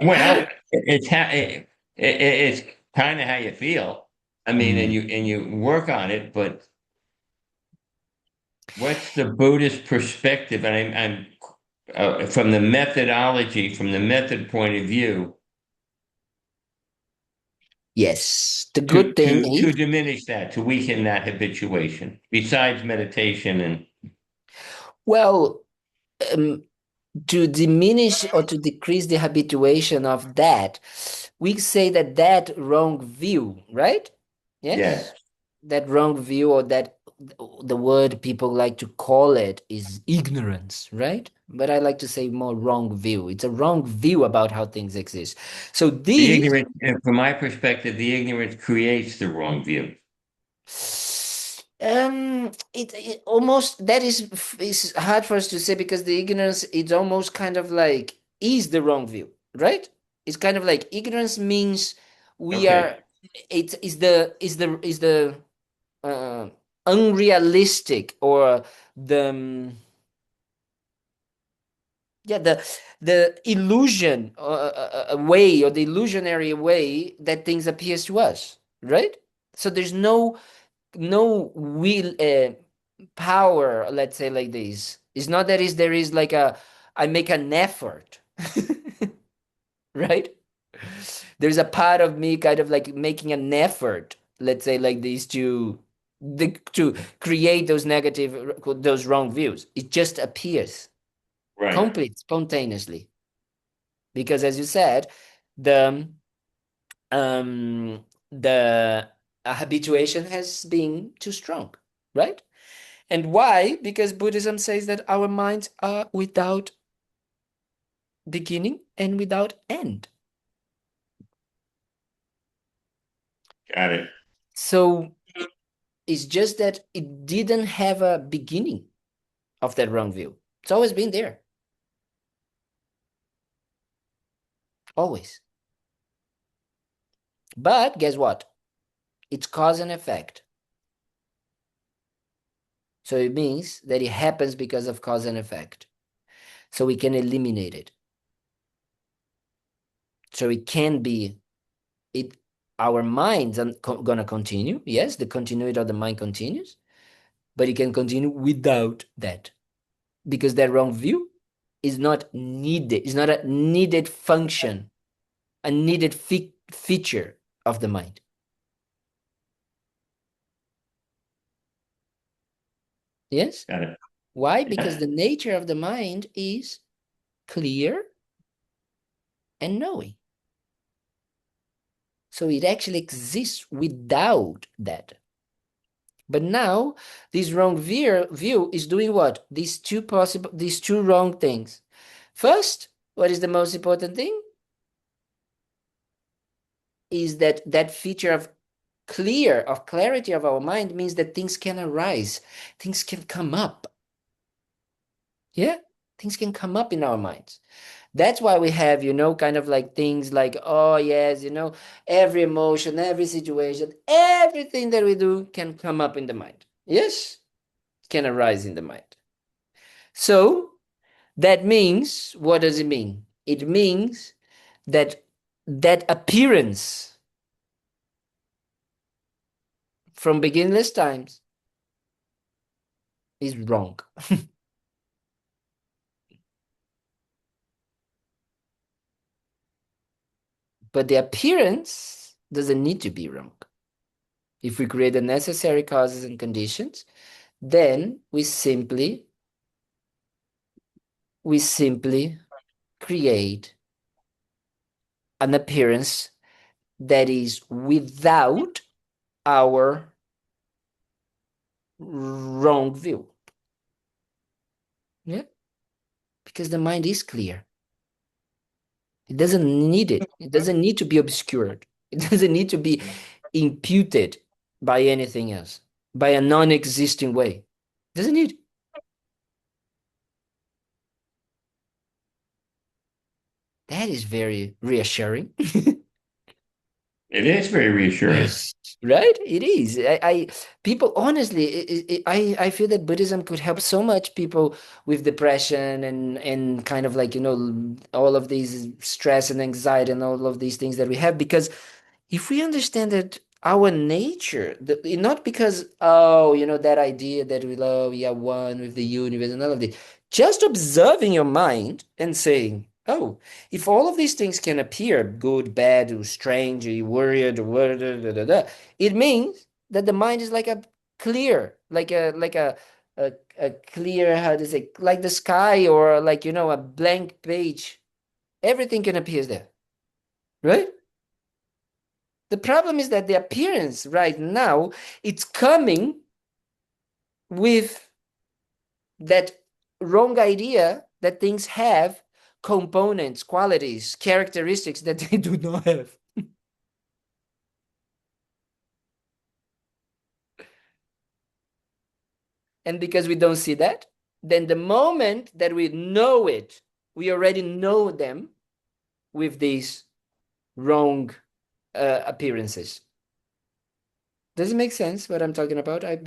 well, it's kind of how you feel. I mean, and you work on it, but what's the Buddhist perspective? And I'm from the methodology, from the method point of view, Yes. The to good thing to is, to diminish that, to weaken that habituation, besides meditation and well, um, to diminish or to decrease the habituation of that, we say that wrong view, right? yes, Yes. That wrong view, or that the word people like to call it is ignorance, right? But I like to say more wrong view. It's a wrong view about how things exist. So the these, ignorance, from my perspective, the ignorance creates the wrong view. It almost that is hard for us to say because the ignorance it's almost kind of like is the wrong view, right? It's kind of like ignorance means we are. Okay. It is the uh, unrealistic or the yeah the illusion way or the illusionary way that things appears to us, right? So there's no will power, let's say like this. It's not that is there is like a I make an effort, right? There's a part of me kind of like making an effort, let's say like this, to create those negative, those wrong views. It just appears Right. complete spontaneously because, as you said, the um the habituation has been too strong, right? And why? Because Buddhism says that our minds are without beginning and without end. Got it. So it's just that it didn't have a beginning of that wrong view. It's always been there. Always. But guess what? It's cause and effect. So it means that it happens because of cause and effect. So we can eliminate it. So it can be it our minds are gonna continue. Yes, the continuity of the mind continues, but it can continue without that. Because that wrong view is not needed. It's not a needed function, a needed feature of the mind. Yes? Got it. Why? Because Yeah. the nature of the mind is clear and knowing. So it actually exists without that. But now this wrong view is doing what? These two wrong things. First, what is the most important thing? Is that that feature of clarity of our mind means that things can arise, things can come up. Yeah, things can come up in our minds. That's why we have, kind of like things like, oh, yes, every emotion, every situation, everything that we do can come up in the mind. Yes, can arise in the mind. So that means, what does it mean? It means that that appearance from beginningless times is wrong. But the appearance doesn't need to be wrong. If we create the necessary causes and conditions, then we simply create an appearance that is without our wrong view. Yeah, because the mind is clear. It doesn't need it. It doesn't need to be obscured. It doesn't need to be imputed by anything else, by a non-existing way. It doesn't need. That is very reassuring. It is very reassuring. Right? It is. People honestly, I feel that Buddhism could help so much people with depression and kind of like, all of these stress and anxiety and all of these things that we have because if we understand that our nature, not because, oh, that idea that we are one with the universe and all of this, just observing your mind and saying, oh, if all of these things can appear good, bad, or strange, or worried, or it means that the mind is like a clear, like a clear, how to say, like the sky or like, a blank page. Everything can appear there, right? The problem is that the appearance right now, it's coming with that wrong idea that things have components, qualities, characteristics that they do not have. And because we don't see that, then the moment that we know it, we already know them with these wrong appearances. Does it make sense what I'm talking about? I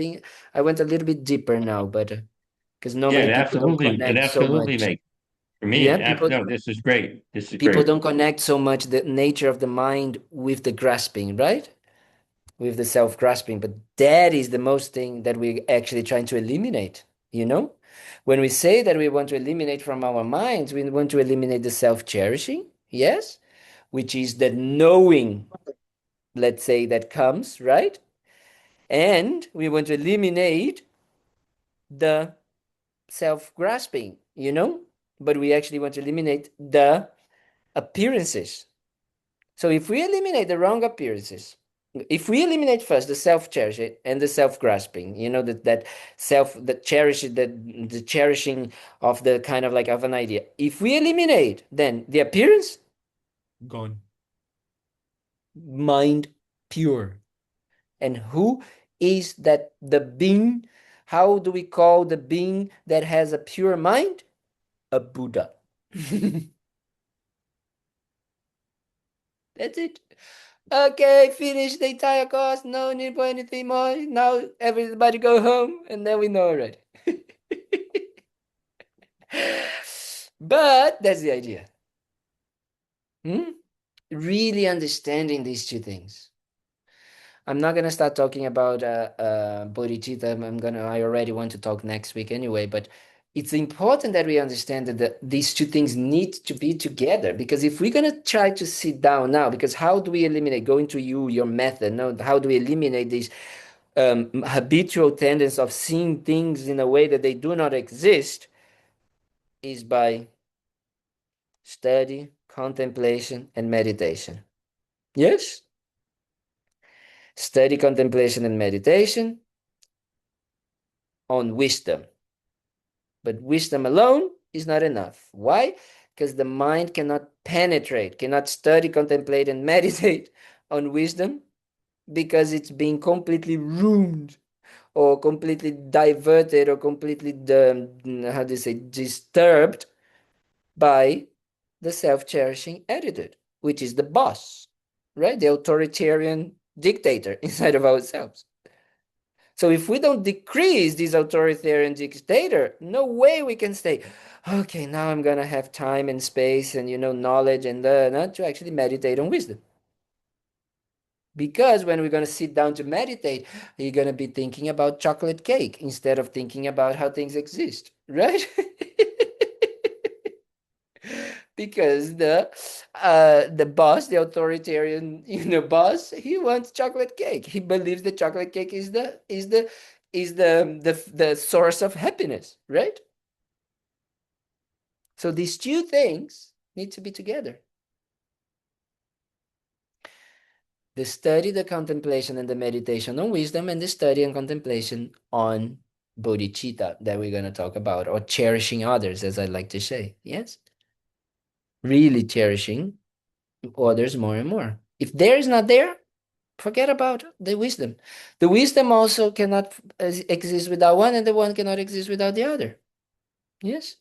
went a little bit deeper now, but because Yeah, normally people don't it connect so absolutely much. makes for me. Yeah, people No, this is great. This is people great. don't connect so much the nature of the mind with the grasping, right? With the self-grasping, but that is the most thing that we're actually trying to eliminate, you know? When we say that we want to eliminate from our minds, we want to eliminate the self-cherishing, yes, which is the knowing, let's say, that comes, right? And we want to eliminate the self-grasping, you know? But we actually want to eliminate the appearances. So if we eliminate the wrong appearances, if we eliminate first the self-cherishing and the self-grasping, you know, that self, the cherishing of the kind of like of an idea. If we eliminate, then the appearance gone. Mind pure. And who is that the being? How do we call the being that has a pure mind? A Buddha. That's it. Okay, finish the entire course. No need for anything more. Now everybody go home, and then we know already. But that's the idea. Really understanding these two things. I'm not gonna start talking about bodhicitta. I already want to talk next week anyway. But it's important that we understand that these two things need to be together. Because if we're gonna try to sit down now, because how do we eliminate going to your method? No, how do we eliminate these habitual tendency of seeing things in a way that they do not exist? Is by study, contemplation, and meditation. Yes? Study, contemplation, and meditation on wisdom. But wisdom alone is not enough. Why? Because the mind cannot penetrate, cannot study, contemplate, and meditate on wisdom because it's being completely ruined or completely diverted or completely, how do you say, disturbed by the self-cherishing attitude, which is the boss, right? The authoritarian dictator inside of ourselves. So if we don't decrease this authoritarian dictator, no way we can say, okay, now I'm gonna have time and space and knowledge and not to actually meditate on wisdom. Because when we're gonna sit down to meditate, you're gonna be thinking about chocolate cake instead of thinking about how things exist, right? Because the boss, the authoritarian boss, he wants chocolate cake. He believes that chocolate cake is the source of happiness, right? So these two things need to be together: the study, the contemplation, and the meditation on wisdom, and the study and contemplation on bodhicitta that we're going to talk about, or cherishing others, as I like to say. Yes, really cherishing others more and more. If there is not there, forget about the wisdom. The wisdom also cannot exist without one, and the one cannot exist without the other. Yes.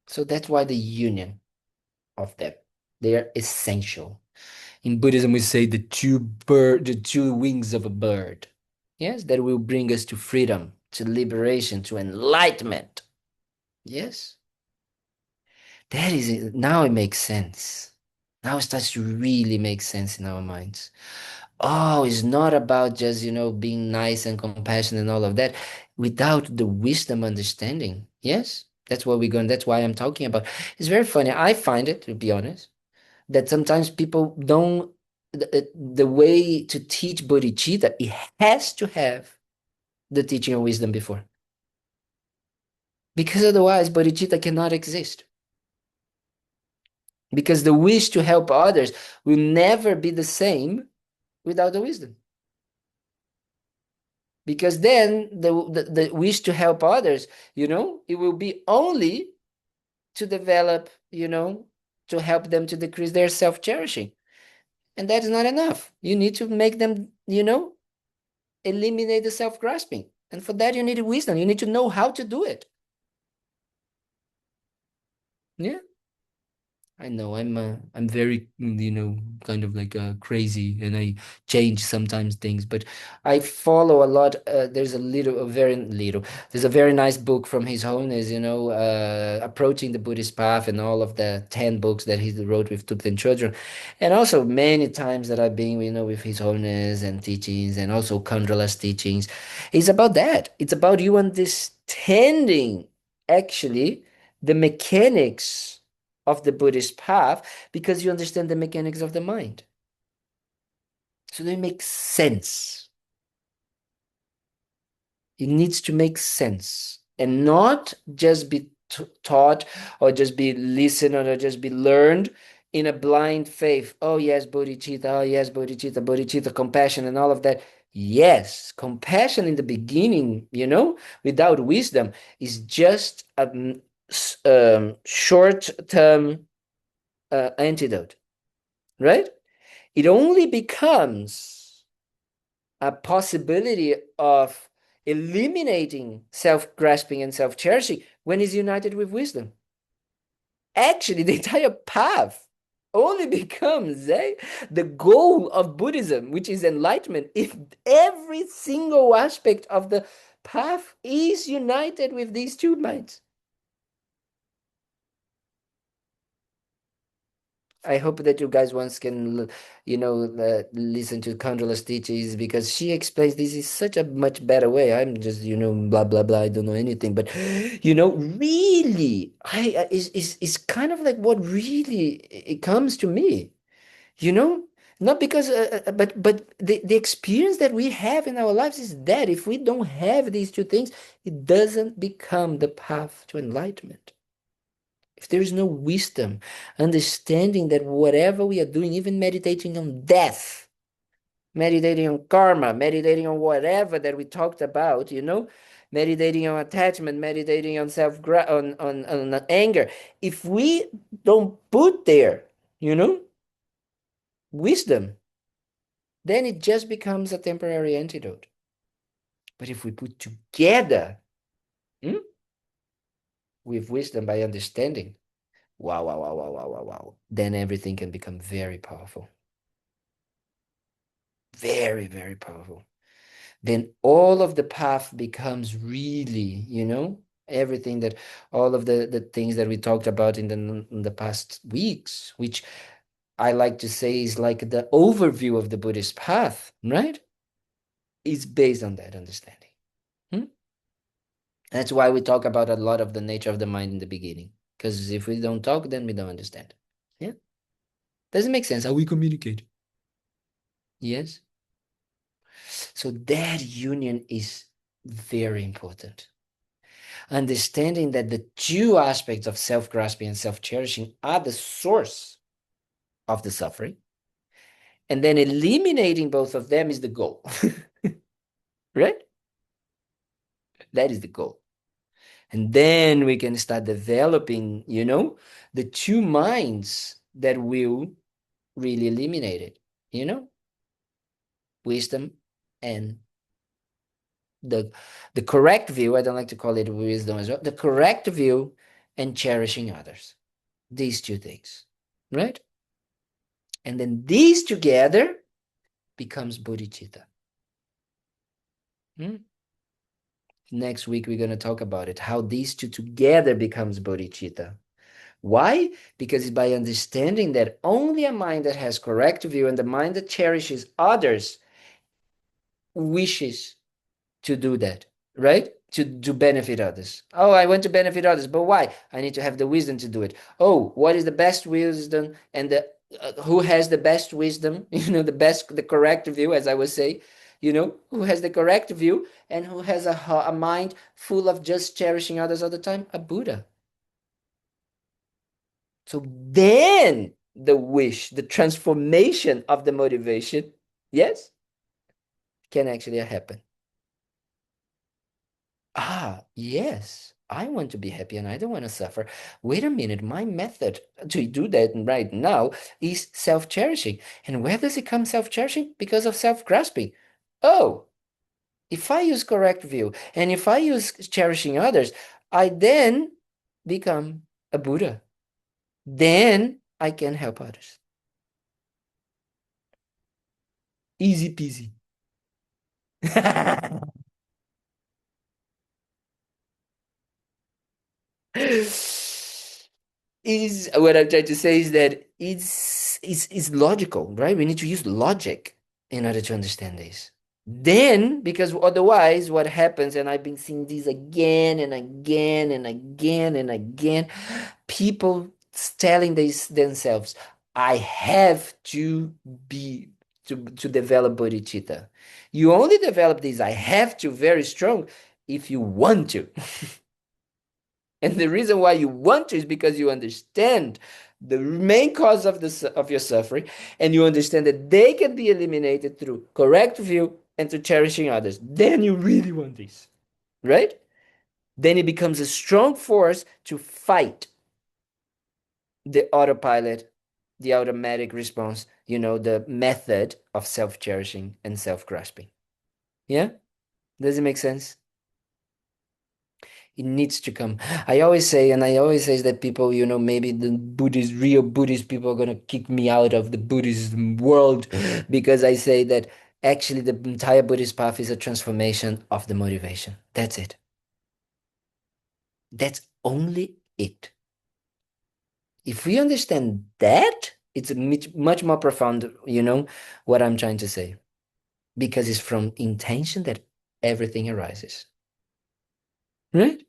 So that's why the union of them, they are essential. In Buddhism, we say the two wings of a bird. Yes, that will bring us to freedom, to liberation, to enlightenment. Yes. That is it. Now it makes sense. Now it starts to really make sense in our minds. Oh, it's not about just, being nice and compassionate and all of that without the wisdom understanding. Yes, that's what we're going, that's why I'm talking about. It's very funny. I find it, to be honest, that sometimes people don't, the way to teach bodhicitta, it has to have the teaching of wisdom before. Because otherwise, bodhicitta cannot exist. Because the wish to help others will never be the same without the wisdom. Because then the wish to help others, it will be only to develop, to help them to decrease their self-cherishing. And that is not enough. You need to make them, eliminate the self-grasping. And for that, you need wisdom. You need to know how to do it. Yeah. I know I'm very, kind of like crazy, and I change sometimes things, but I follow a lot. There's there's a very nice book from His Holiness, Approaching the Buddhist Path, and all of the 10 books that he wrote with Thubten children. And also many times that I've been, with His Holiness and teachings, and also Khandrola's teachings. It's about that. It's about you understanding actually the mechanics of the Buddhist path, because you understand the mechanics of the mind. So they make sense. It needs to make sense and not just be taught, or just be listened, or just be learned in a blind faith. Oh yes, bodhicitta. Oh yes, bodhicitta, bodhicitta, compassion and all of that. Yes, compassion in the beginning, without wisdom, is just a short-term antidote, right? It only becomes a possibility of eliminating self-grasping and self-cherishing when it's united with wisdom. Actually, the entire path only becomes the goal of Buddhism, which is enlightenment, if every single aspect of the path is united with these two minds. I hope that you guys once can, listen to Khandrola's teachings, because she explains this in such a much better way. I'm just, blah, blah, blah. I don't know anything. But, really, is kind of like what really it comes to me, Not because, but the experience that we have in our lives is that if we don't have these two things, it doesn't become the path to enlightenment. If there is no wisdom, understanding that whatever we are doing, even meditating on death, meditating on karma, meditating on whatever that we talked about, meditating on attachment, meditating on on anger, if we don't put there, wisdom, then it just becomes a temporary antidote. But if we put together with wisdom by understanding, wow, wow, wow, wow, wow, wow, wow, then everything can become very powerful. Very, very powerful. Then all of the path becomes really, everything that, all of the things that we talked about in the past weeks, which I like to say is like the overview of the Buddhist path, right? Is based on that understanding. That's why we talk about a lot of the nature of the mind in the beginning. Because if we don't talk, then we don't understand. Yeah? Does it make sense how we communicate? Yes? So that union is very important. Understanding that the two aspects of self-grasping and self-cherishing are the source of the suffering. And then eliminating both of them is the goal. Right? That is the goal. And then we can start developing, the two minds that will really eliminate it, wisdom and the correct view. I don't like to call it wisdom as well. The correct view and cherishing others. These two things, right? And then these together becomes bodhicitta. Next week, we're going to talk about it, how these two together becomes bodhicitta. Why? Because it's by understanding that only a mind that has correct view and the mind that cherishes others wishes to do that, right? To benefit others. Oh, I want to benefit others, but why? I need to have the wisdom to do it. Oh, what is the best wisdom, and who has the best wisdom? The correct view, as I would say. Who has the correct view and who has a mind full of just cherishing others all the time? A Buddha. So then the wish, the transformation of the motivation, yes, can actually happen. Yes, I want to be happy and I don't want to suffer. Wait a minute, my method to do that right now is self-cherishing. And where does it come self-cherishing? Because of self-grasping. Oh, If I use correct view, and if I use cherishing others, I then become a Buddha. Then I can help others. Easy peasy. Is what I'm trying to say is that it's logical, right? We need to use logic in order to understand this. Then, because otherwise, what happens, and I've been seeing this again and again and again and again, people telling themselves, I have to be to develop bodhicitta. You only develop this I have to very strong if you want to. And the reason why you want to is because you understand the main cause of your suffering, and you understand that they can be eliminated through correct view and through cherishing others. Then you really want this, right? Then it becomes a strong force to fight the autopilot, the automatic response, the method of self-cherishing and self-grasping. Yeah? Does it make sense? It needs to come. I always say that people, maybe the real Buddhist people are going to kick me out of the Buddhist world because I say that actually the entire Buddhist path is a transformation of the motivation. That's it. That's only it. If we understand that, it's much more profound, what I'm trying to say. Because it's from intention that everything arises. Right?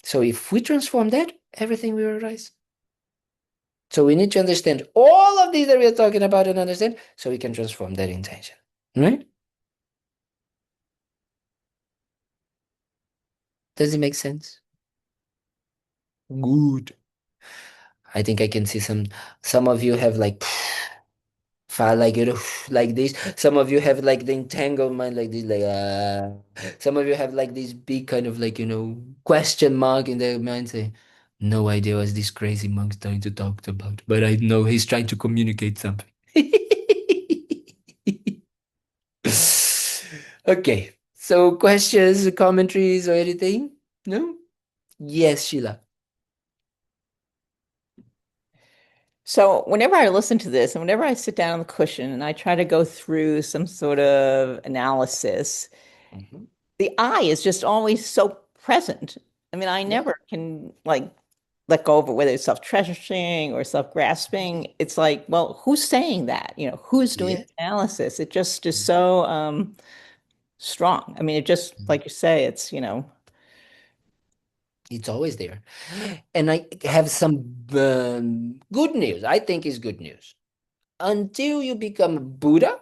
So if we transform that, everything will arise. So we need to understand all of these that we are talking about and understand so we can transform that intention. Right? Does it make sense? Good. I think I can see some of you have like like like this. Some of you have like the entangled mind like this, like some of you have like this big kind of like question mark in their mind saying, no idea what this crazy monk's trying to talk about, but I know he's trying to communicate something. Okay, so questions, commentaries, or anything? No? Yes, Sheila. So whenever I listen to this and whenever I sit down on the cushion and I try to go through some sort of analysis, Mhm. the I is just always so present. I mean, I Yeah. never can like let go of it, whether it's self-treasuring or self-grasping. It's like, well, who's saying that? Who's doing Yeah. the analysis? It just is so strong. I mean, it just, like you say, It's always there. And I have some good news. I think is good news. Until you become a Buddha,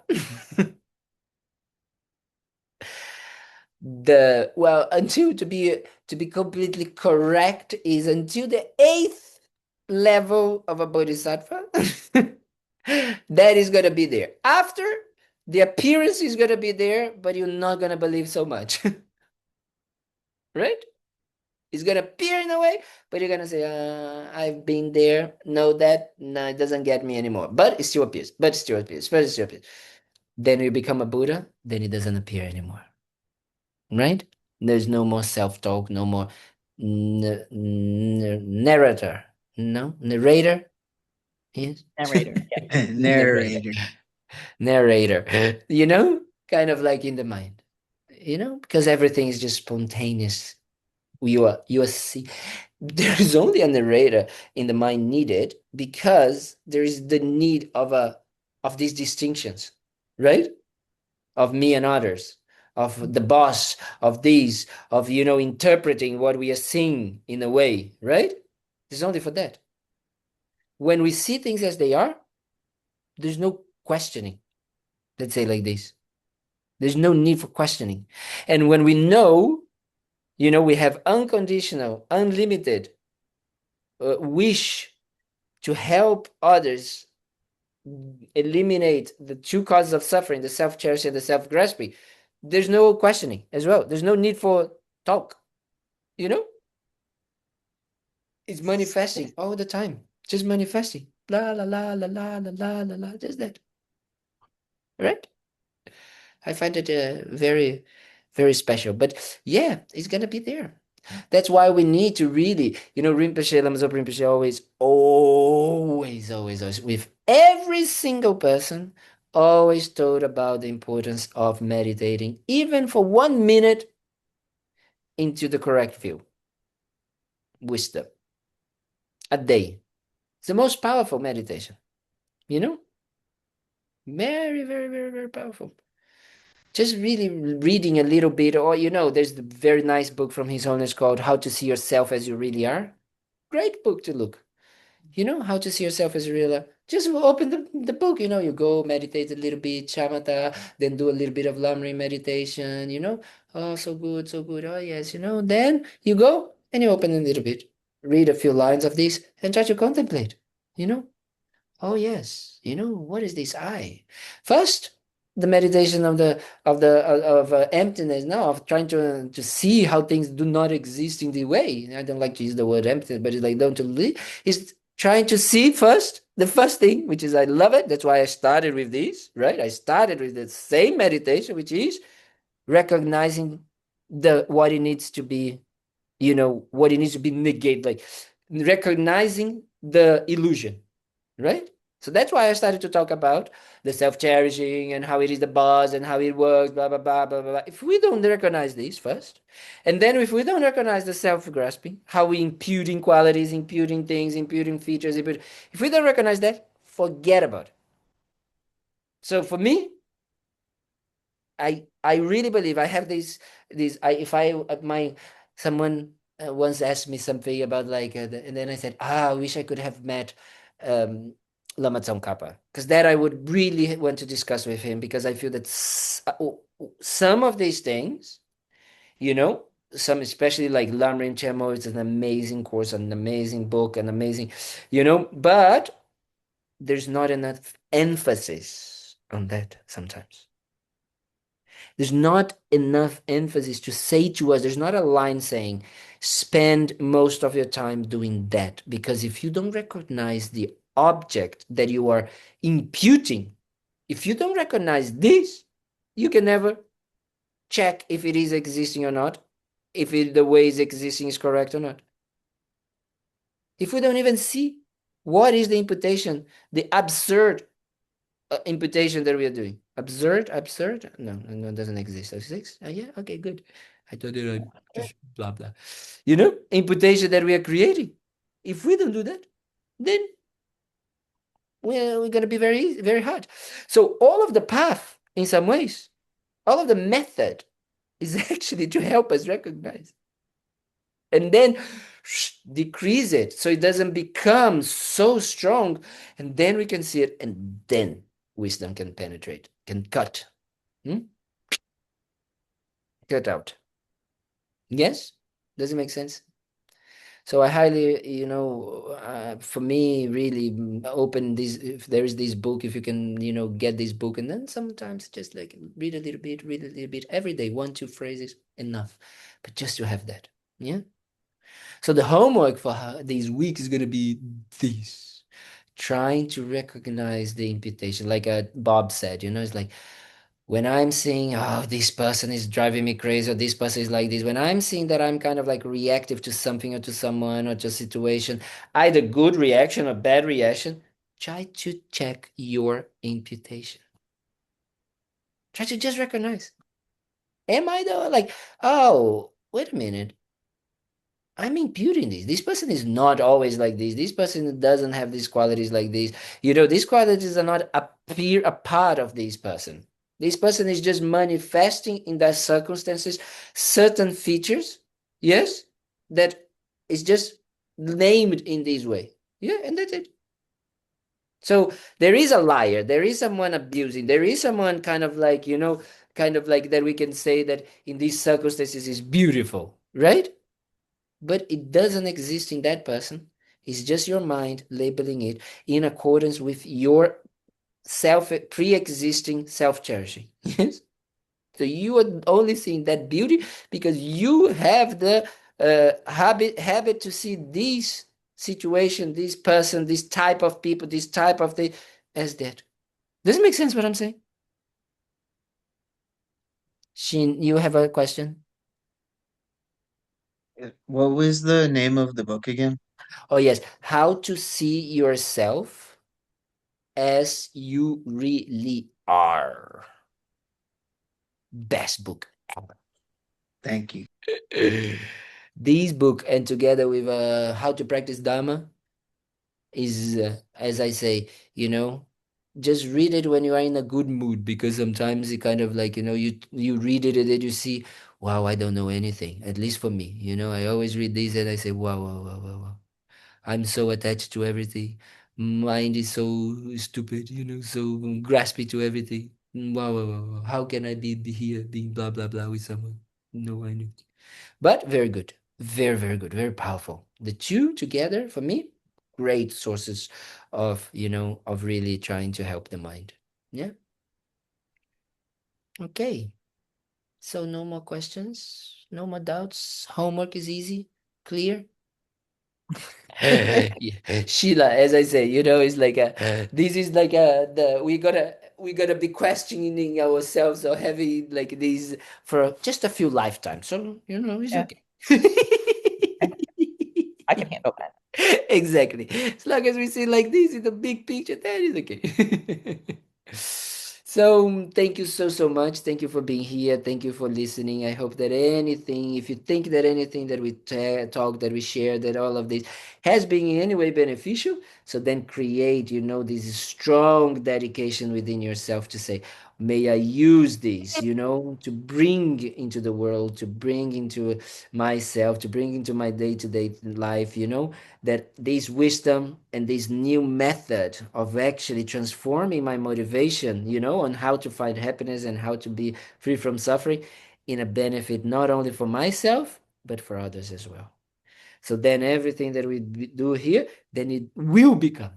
until to be completely correct is until the 8th level of a bodhisattva. That is gonna be there. After, the appearance is gonna be there, but you're not gonna believe so much. Right? It's gonna appear in a way, but you're gonna say, I've been there, know that, no, it doesn't get me anymore. But it still appears, but it still appears, but it still appears. Then you become a Buddha, then it doesn't appear anymore. Right? There's no more self-talk, no more narrator. No? Narrator? Yes. narrator. Yeah. Narrator. Narrator. Kind of like in the mind. Because everything is just spontaneous. You are see, there is only a narrator in the mind needed because there is the need of these distinctions, right? Of me and others, of the boss, of these, of interpreting what we are seeing in a way, right? It's only for that. When we see things as they are, there's no questioning. Let's say like this. There's no need for questioning. And when we know, we have unconditional, unlimited wish to help others eliminate the two causes of suffering, the self-cherishing and the self-grasping, there's no questioning as well. There's no need for talk. It's manifesting all the time. Just manifesting. La la la la la la la la la. Just that. Right? I find it very very special. But yeah, it's gonna be there. That's why we need to really, Rinpoche, Lama Zopa Rinpoche always, with every single person, always told about the importance of meditating, even for 1 minute into the correct view, wisdom, a day. It's the most powerful meditation, Very, very, very, very powerful. Just really reading a little bit, or, there's the very nice book from His Holiness called How to See Yourself as You Really Are. Great book to look. How to see yourself as you really are. Just open the book, you go meditate a little bit, shamatha, then do a little bit of lamrim meditation, Oh, so good, so good. Oh, yes, Then you go and you open a little bit, read a few lines of this and try to contemplate, Oh, yes, what is this I? First, the meditation of emptiness now, of trying to see how things do not exist in the way. I don't like to use the word emptiness, but it's like don't to live. Is trying to see first, the first thing, which is I love it. That's why I started with this, right? I started with the same meditation, which is recognizing what it needs to be, what it needs to be negated, like recognizing the illusion, right? So that's why I started to talk about the self-cherishing and how it is the buzz and how it works, blah, blah, blah, blah, blah. If we don't recognize this first, and then if we don't recognize the self-grasping, how we imputing qualities, imputing things, imputing features, if we don't recognize that, forget about it. So for me, I really believe I have someone once asked me something about and then I said, I wish I could have met Lama Tsongkhapa, because that I would really want to discuss with him, because I feel that some of these things, some especially like Lamrim Chenmo, it's an amazing course, an amazing book, an amazing, but there's not enough emphasis on that sometimes. There's not enough emphasis to say to us, there's not a line saying, spend most of your time doing that. Because if you don't recognize the object that you are imputing, if you don't recognize this, you can never check if it is existing or not, if the way it's existing is correct or not. If we don't even see what is the imputation, the absurd imputation that we are doing. Absurd? No, it doesn't exist. Exists? Yeah, okay, good. I thought it just blah blah. Imputation that we are creating. If we don't do that, then we're gonna be very, very hard. So all of the path, in some ways, all of the method is actually to help us recognize. And then decrease it so it doesn't become so strong, and then we can see it, and then wisdom can penetrate, can cut out. Yes, does it make sense? So I highly, for me, really open this. If there is this book, if you can, get this book, and then sometimes just like read a little bit every day, 1-2 phrases, enough, but just to have that. Yeah. So the homework for these weeks is going to be this, trying to recognize the imputation. Like Bob said, it's like, when I'm seeing, oh, this person is driving me crazy, or this person is like this, when I'm seeing that I'm kind of like reactive to something or to someone or to a situation, either good reaction or bad reaction, try to check your imputation. Try to just recognize. Am I though? Like, oh, wait a minute. I'm imputing this. This person is not always like this. This person doesn't have these qualities like this. These qualities are not a part of this person. This person is just manifesting in that circumstances certain features, yes, that is just named in this way. Yeah, and that's it. So there is a liar, there is someone abusing, there is someone kind of like, kind of like that we can say that in these circumstances is beautiful, right? But it doesn't exist in that person. It's just your mind labeling it in accordance with your pre-existing self-cherishing. Yes. So you are only seeing that beauty because you have the habit to see this situation, this person, this type of people, this type of thing as that. Does it make sense what I'm saying? Shin, you have a question? What was the name of the book again? Oh, yes. How to see yourself as you really are. Best book ever. Thank you. This book, and together with How to Practice Dharma, is, as I say, just read it when you are in a good mood, because sometimes it kind of like, you read it and then you see, wow, I don't know anything. At least for me, I always read this and I say, wow, wow, wow, wow, wow. I'm so attached to everything. Mind is so stupid, so graspy to everything. Wow, wow, wow, wow. How can I be here being blah, blah, blah with someone? No, I know. But very good. Very, very good. Very powerful. The two together, for me, great sources of really trying to help the mind. Yeah. Okay. So no more questions, no more doubts. Homework is easy, clear. Yeah. Sheila, as I say, it's like this is like the we gotta be questioning ourselves or having like these for just a few lifetimes. So it's Yeah, okay. I can handle that. Exactly. As long as we see like this in the big picture, that is okay. So thank you so much. Thank you for being here. Thank you for listening. I hope that anything, if you think that anything that we talk, that we share, that all of this has been in any way beneficial, so then create, this strong dedication within yourself to say, may I use this, to bring into the world, to bring into myself, to bring into my day-to-day life, that this wisdom and this new method of actually transforming my motivation, on how to find happiness and how to be free from suffering, in a benefit not only for myself, but for others as well. So then everything that we do here, then it will become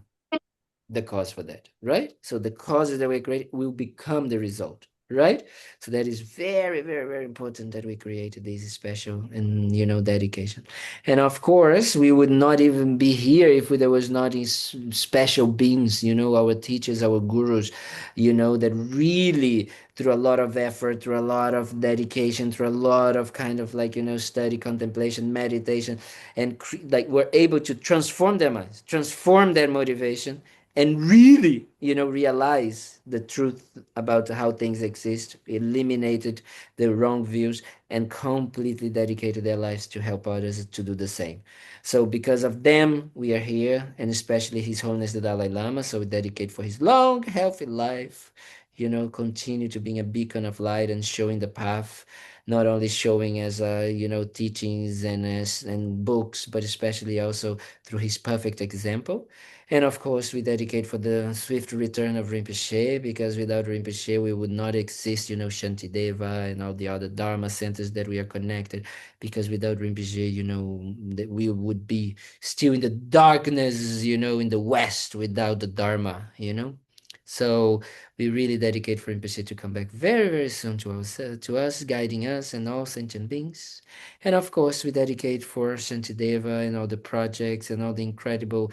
the cause for that, right? So the causes that we create will become the result, right? So that is very, very, very important that we create this special and dedication. And of course, we would not even be here if there was not these special beings, our teachers, our gurus, that really through a lot of effort, through a lot of dedication, through a lot of kind of like study, contemplation, meditation, and like we're able to transform their minds, transform their motivation, and really realize the truth about how things exist, eliminated the wrong views, and completely dedicated their lives to help others to do the same. So because of them we are here, and especially His Holiness the Dalai Lama, so we dedicate for his long healthy life, continue to being a beacon of light and showing the path, not only showing as teachings and books, but especially also through his perfect example. And of course, we dedicate for the swift return of Rinpoche, because without Rinpoche, we would not exist, Shantideva and all the other Dharma centers that we are connected. Because without Rinpoche, that we would be still in the darkness, in the West without the Dharma. So we really dedicate for Rinpoche to come back very, very soon to us, guiding us and all sentient beings. And of course, we dedicate for Shantideva and all the projects and all the incredible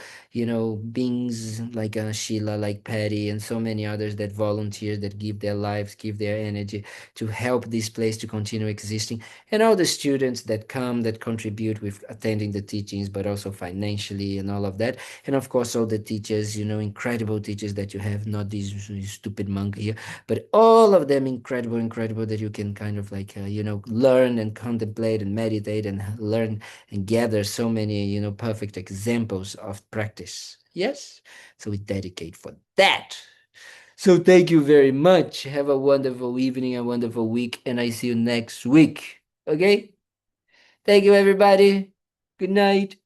beings like Sheila, like Patty, and so many others that volunteer, that give their lives, give their energy to help this place to continue existing, and all the students that come, that contribute with attending the teachings, but also financially and all of that. And of course, all the teachers, incredible teachers that you have, not these stupid monk here, but all of them incredible, incredible, that you can kind of like, learn and contemplate and meditate and learn and gather so many, perfect examples of practice. Yes? So we dedicate for that. So thank you very much. Have a wonderful evening, a wonderful week, and I see you next week. Okay? Thank you, everybody. Good night.